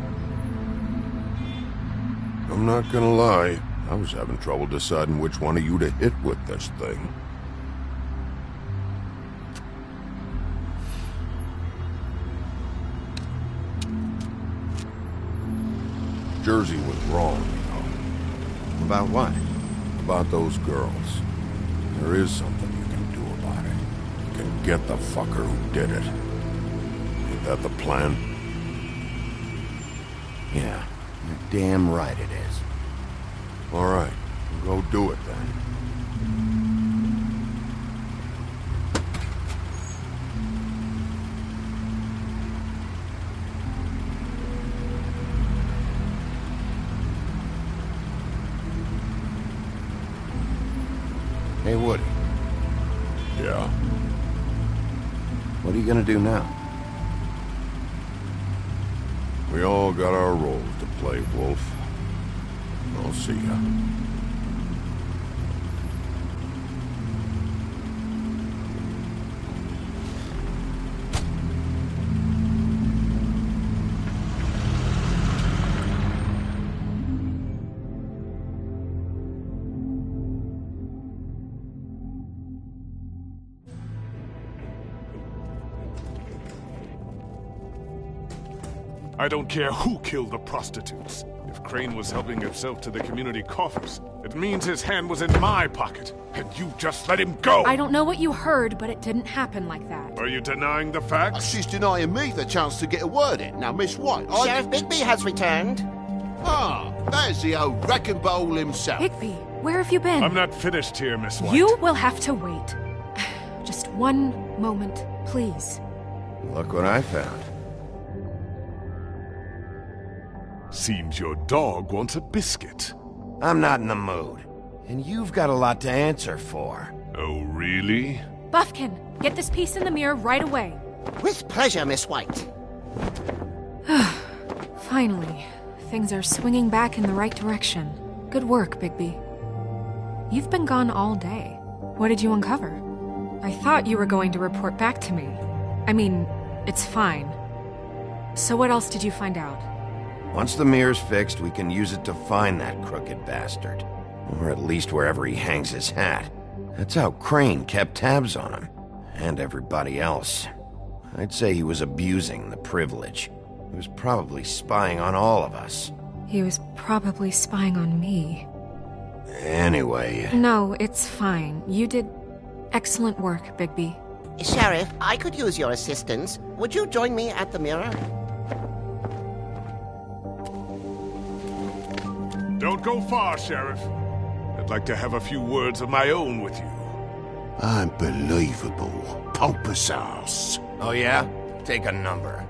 I'm not gonna lie, I was having trouble deciding which one of you to hit with this thing. Jersey was wrong, you know. About what? About those girls. There is something you can do about it. You can get the fucker who did it. Ain't that the plan? Yeah, you're damn right it is. All right, go do it then. Hey, Woody. Yeah? What are you gonna do now? We all got our roles to play, Wolf. I'll see ya. I don't care who killed the prostitutes. If Crane was helping himself to the community coffers, it means his hand was in my pocket, and you just let him go! I don't know what you heard, but it didn't happen like that. Are you denying the facts? She's denying me the chance to get a word in. Now, Miss White, Sheriff Bigby has returned. Ah, there's the old wrecking bowl himself. Bigby, where have you been? I'm not finished here, Miss White. You will have to wait. Just one moment, please. Look what I found. Seems your dog wants a biscuit. I'm not in the mood. And you've got a lot to answer for. Oh, really? Buffkin, get this piece in the mirror right away. With pleasure, Miss White. Finally, things are swinging back in the right direction. Good work, Bigby. You've been gone all day. What did you uncover? I thought you were going to report back to me. I mean, it's fine. So what else did you find out? Once the mirror's fixed, we can use it to find that crooked bastard. Or at least wherever he hangs his hat. That's how Crane kept tabs on him. And everybody else. I'd say he was abusing the privilege. He was probably spying on all of us. He was probably spying on me. Anyway... No, it's fine. You did excellent work, Bigby. Sheriff, I could use your assistance. Would you join me at the mirror? Don't go far, Sheriff. I'd like to have a few words of my own with you. Unbelievable. Pompous ass. Oh yeah? Take a number.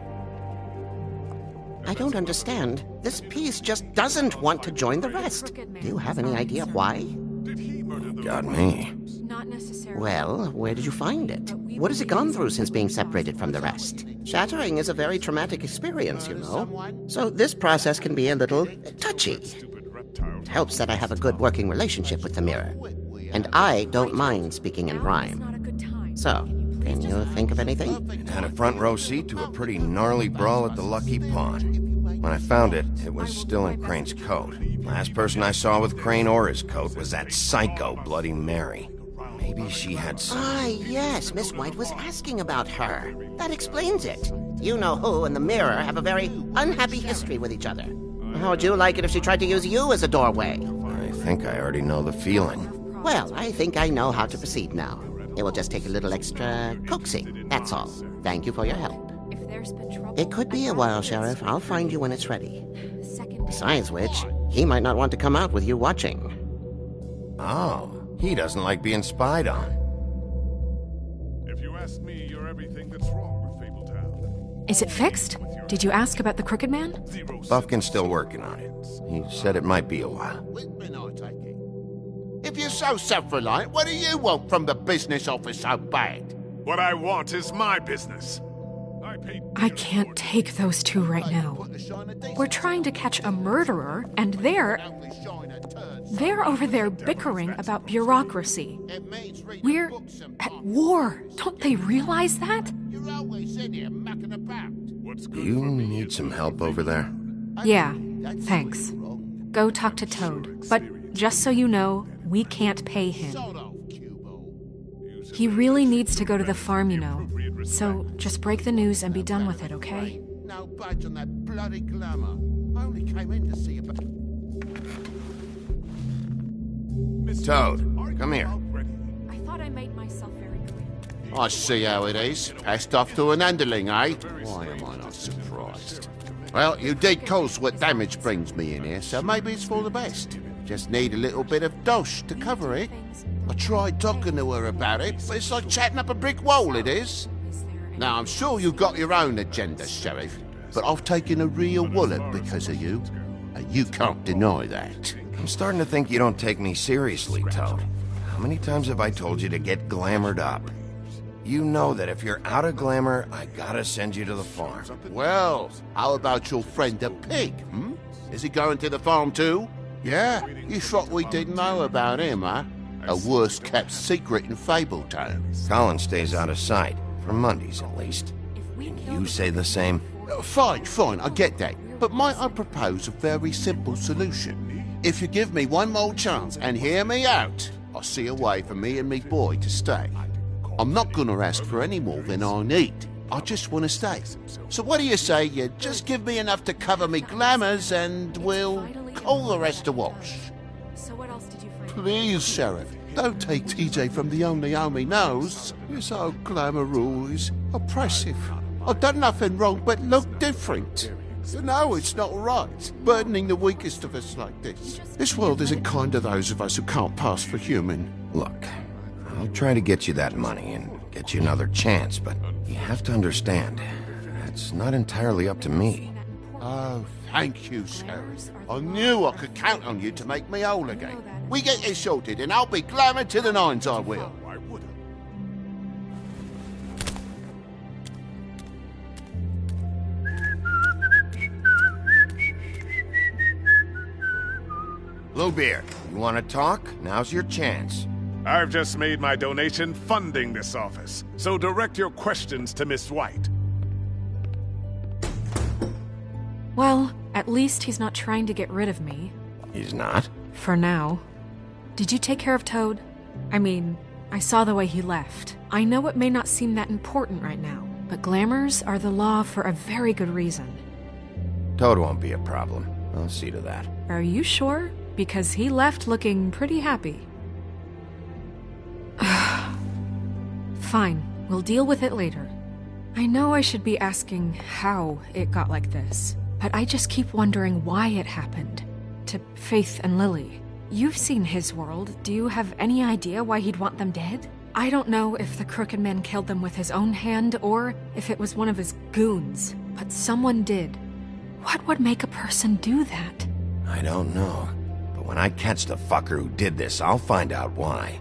I don't understand. This piece just doesn't want to join the rest. Do you have any idea why? Got me. Not necessarily. Well, where did you find it? What has it gone through since being separated from the rest? Shattering is a very traumatic experience, you know. So this process can be a little touchy. It helps that I have a good working relationship with the mirror. And I don't mind speaking in rhyme. So, can you think of anything? Had a front row seat to a pretty gnarly brawl at the Lucky Pond. When I found it, it was still in Crane's coat. Last person I saw with Crane or his coat was that psycho Bloody Mary. Maybe she had some... Ah, yes, Miss White was asking about her. That explains it. You know who and the mirror have a very unhappy history with each other. How would you like it if she tried to use you as a doorway? I think I already know the feeling. Well, I think I know how to proceed now. It will just take a little extra coaxing, that's all. Thank you for your help. It could be a while, Sheriff. I'll find you when it's ready. Besides which, he might not want to come out with you watching. Oh, he doesn't like being spied on. If you ask me, you're everything that's wrong with Fabletown. Is it fixed? Did you ask about the Crooked Man? Buffkin's still working on it. He said it might be a while. If you're so self-reliant, what do you want from the business office so bad? What I want is my business. I can't take those two right now. We're trying to catch a murderer, and they're over there bickering about bureaucracy. We're at war. Don't they realize that? Do you need some help over there? Yeah, thanks. Go talk to Toad. But just so you know, we can't pay him. He really needs to go to the farm, you know. So just break the news and be done with it, okay? No budge on that bloody glamour. I only came in to see about... Toad, come here. I thought I made myself very clear. I see how it is. Passed off to an underling, eh? Why am I not surprised? Well, you did cause what damage brings me in here, so maybe it's for the best. Just need a little bit of dosh to cover it. I tried talking to her about it, but it's like chatting up a brick wall, it is. Now, I'm sure you've got your own agenda, Sheriff, but I've taken a real wallop because of you, and you can't deny that. I'm starting to think you don't take me seriously, Toad. How many times have I told you to get glamored up? You know that if you're out of glamour, I gotta send you to the farm. Well, how about your friend the pig, hmm? Is he going to the farm too? Yeah? You thought we didn't know about him, huh? A worst-kept secret in Fabletown. Colin stays out of sight. For Mondays, at least. Can you say the same? Fine, I get that. But might I propose a very simple solution? If you give me one more chance and hear me out, I'll see a way for me and me boy to stay. I'm not gonna ask for any more than I need. I just want to stay. So what do you say you just give me enough to cover me glamours and we'll call the rest a wash? So what else did you find? Please, Sheriff. Don't take TJ from the only home he knows. His old glamour is oppressive. I've done nothing wrong but look different. So no, it's not right, burdening the weakest of us like this. This world isn't kind to those of us who can't pass for human. Look, I'll try to get you that money and get you another chance, but you have to understand, it's not entirely up to me. Oh, thank you, Sheriff. I knew I could count on you to make me whole again. We get this sorted, and I'll be glamour to the nines, I will. Bluebeard, you want to talk? Now's your chance. I've just made my donation funding this office, so direct your questions to Miss White. Well, at least he's not trying to get rid of me. He's not? For now. Did you take care of Toad? I mean, I saw the way he left. I know it may not seem that important right now, but glamours are the law for a very good reason. Toad won't be a problem. I'll see to that. Are you sure? Because he left looking pretty happy. Fine, we'll deal with it later. I know I should be asking how it got like this, but I just keep wondering why it happened. To Faith and Lily. You've seen his world. Do you have any idea why he'd want them dead? I don't know if the Crooked Man killed them with his own hand or if it was one of his goons, but someone did. What would make a person do that? I don't know. But when I catch the fucker who did this, I'll find out why.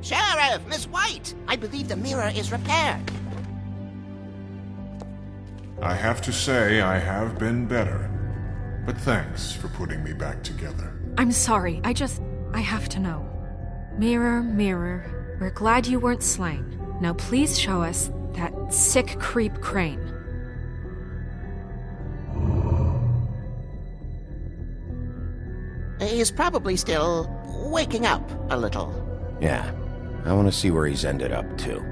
Sheriff, Miss White! I believe the mirror is repaired. I have to say I have been better. But thanks for putting me back together. I'm sorry, I have to know. Mirror, mirror, we're glad you weren't slain. Now please show us that sick creep Crane. He's probably still waking up a little. Yeah, I want to see where he's ended up, too.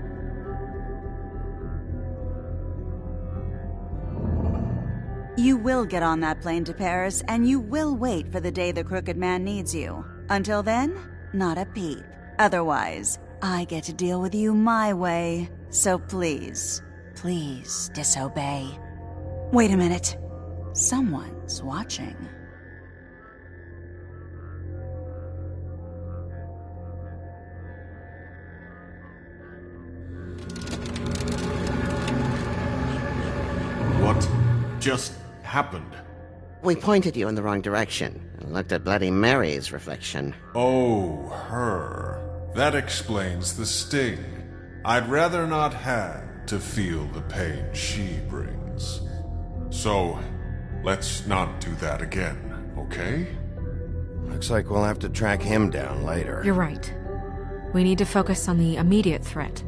You will get on that plane to Paris, and you will wait for the day the Crooked Man needs you. Until then, not a peep. Otherwise, I get to deal with you my way. So please, please disobey. Wait a minute. Someone's watching. What just happened? We pointed you in the wrong direction and looked at Bloody Mary's reflection. Oh, her. That explains the sting. I'd rather not have to feel the pain she brings. So, let's not do that again, okay? Looks like we'll have to track him down later. You're right. We need to focus on the immediate threat,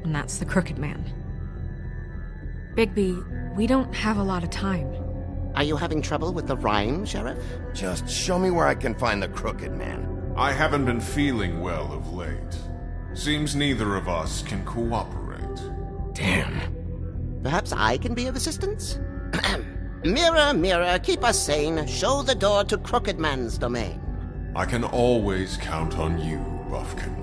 and that's the Crooked Man. Bigby, we don't have a lot of time. Are you having trouble with the rhyme, Sheriff? Just show me where I can find the Crooked Man. I haven't been feeling well of late. Seems neither of us can cooperate. Damn. Perhaps I can be of assistance? Mirror, mirror, keep us sane. Show the door to Crooked Man's domain. I can always count on you, Buffkin.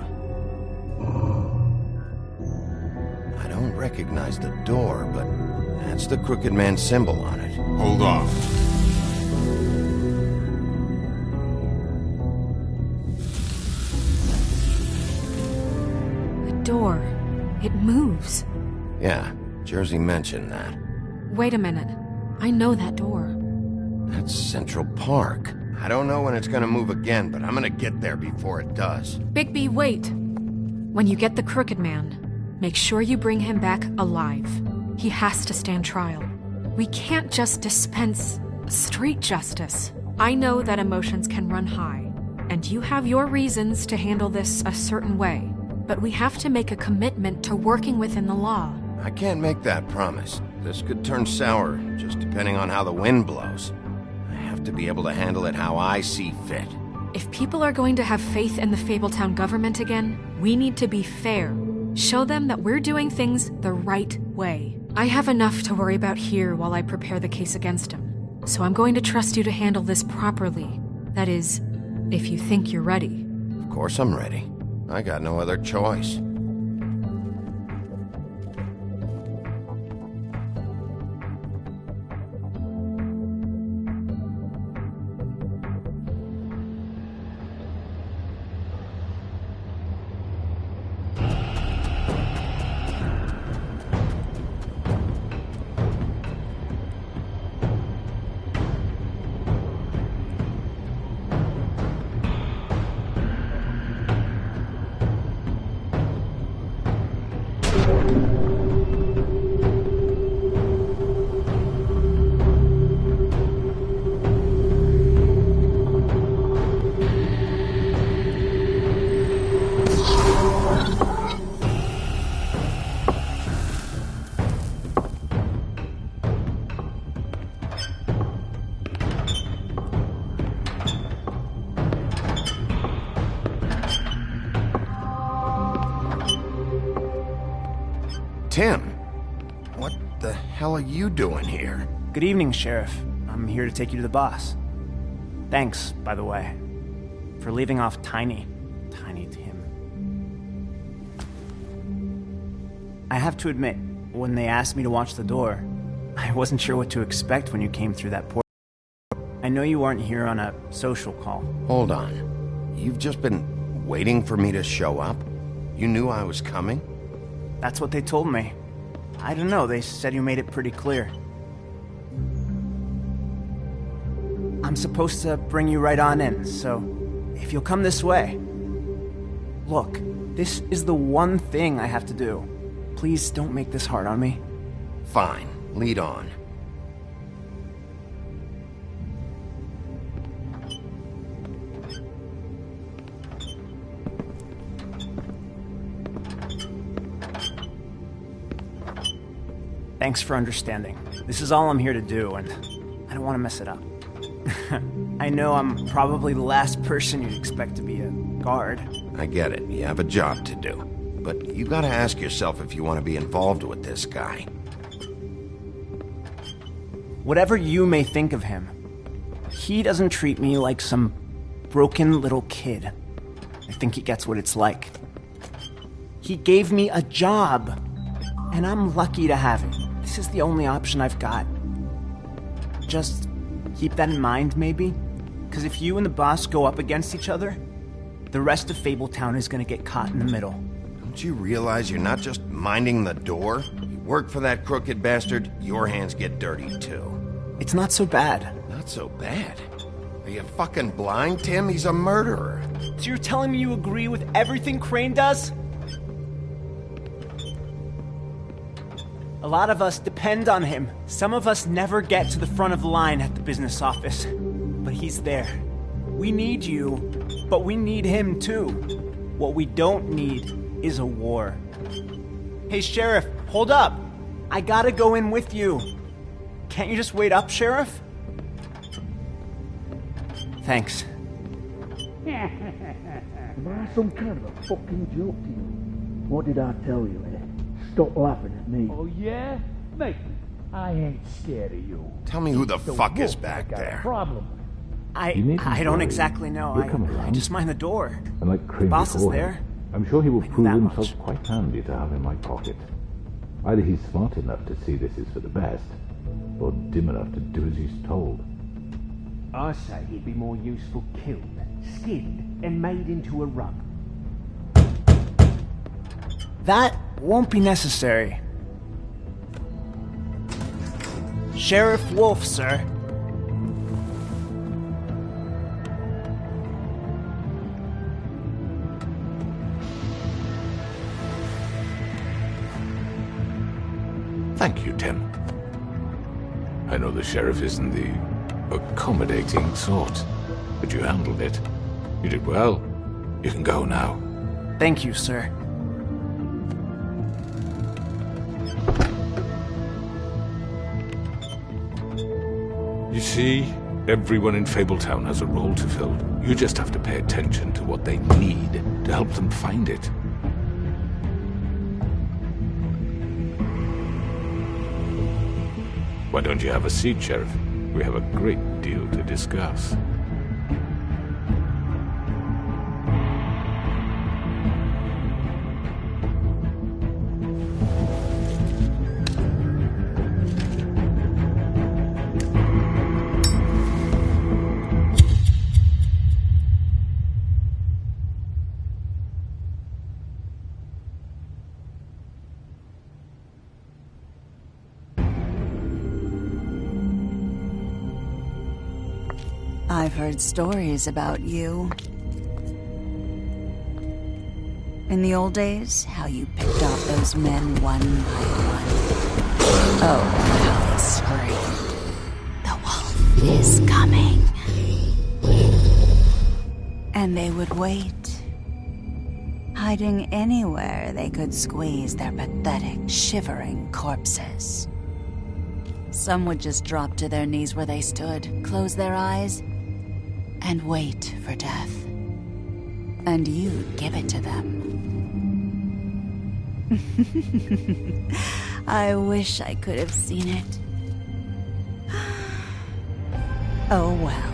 I don't recognize the door, but that's the Crooked Man symbol on it. Hold on. The door. It moves. Yeah, Jersey mentioned that. Wait a minute. I know that door. That's Central Park. I don't know when it's gonna move again, but I'm gonna get there before it does. Bigby, wait! When you get the Crooked Man, make sure you bring him back alive. He has to stand trial. We can't just dispense street justice. I know that emotions can run high, and you have your reasons to handle this a certain way, but we have to make a commitment to working within the law. I can't make that promise. This could turn sour, just depending on how the wind blows. I have to be able to handle it how I see fit. If people are going to have faith in the Fabletown government again, we need to be fair. Show them that we're doing things the right way. I have enough to worry about here while I prepare the case against him. So I'm going to trust you to handle this properly. That is, if you think you're ready. Of course I'm ready. I got no other choice. Tim, what the hell are you doing here? Good evening, Sheriff. I'm here to take you to the boss. Thanks, by the way, for leaving off Tiny Tim. I have to admit, when they asked me to watch the door, I wasn't sure what to expect when you came through that portal. I know you aren't here on a social call. Hold on. You've just been waiting for me to show up? You knew I was coming? That's what they told me. I don't know, they said you made it pretty clear. I'm supposed to bring you right on in, so if you'll come this way. Look, this is the one thing I have to do. Please don't make this hard on me. Fine, lead on. Thanks for understanding. This is all I'm here to do, and I don't want to mess it up. I know I'm probably the last person you'd expect to be a guard. I get it. You have a job to do. But you gotta ask yourself if you want to be involved with this guy. Whatever you may think of him, he doesn't treat me like some broken little kid. I think he gets what it's like. He gave me a job, and I'm lucky to have it. This is the only option I've got. Just keep that in mind, maybe? Because if you and the boss go up against each other, the rest of Fabletown is going to get caught in the middle. Don't you realize you're not just minding the door? You work for that crooked bastard, your hands get dirty too. It's not so bad. Not so bad? Are you fucking blind, Tim? He's a murderer. So you're telling me you agree with everything Crane does? A lot of us depend on him. Some of us never get to the front of the line at the business office. But he's there. We need you, but we need him too. What we don't need is a war. Hey, Sheriff, hold up. I gotta go in with you. Can't you just wait up, Sheriff? Thanks. Am I some kind of a fucking joke to you? What did I tell you, eh? Stop laughing at me. Oh, yeah? Mate, I ain't scared of you. Tell me who the fuck is back there. Problem. I don't exactly know. I just mind the door. And like Crane the boss is there. I'm sure he will prove himself quite handy to have in my pocket. Either he's smart enough to see this is for the best, or dim enough to do as he's told. I say he'd be more useful killed, skinned, and made into a rug. That won't be necessary. Sheriff Wolf, sir. Thank you, Tim. I know the sheriff isn't the accommodating sort, but you handled it. You did well. You can go now. Thank you, sir. You see, everyone in Fabletown has a role to fill. You just have to pay attention to what they need to help them find it. Why don't you have a seat, Sheriff? We have a great deal to discuss. I've heard stories about you. In the old days, how you picked off those men one by one. Oh, how they screamed. The wolf is coming. And they would wait, hiding anywhere they could squeeze their pathetic, shivering corpses. Some would just drop to their knees where they stood, close their eyes, and wait for death. And you'd give it to them. I wish I could have seen it. Oh well.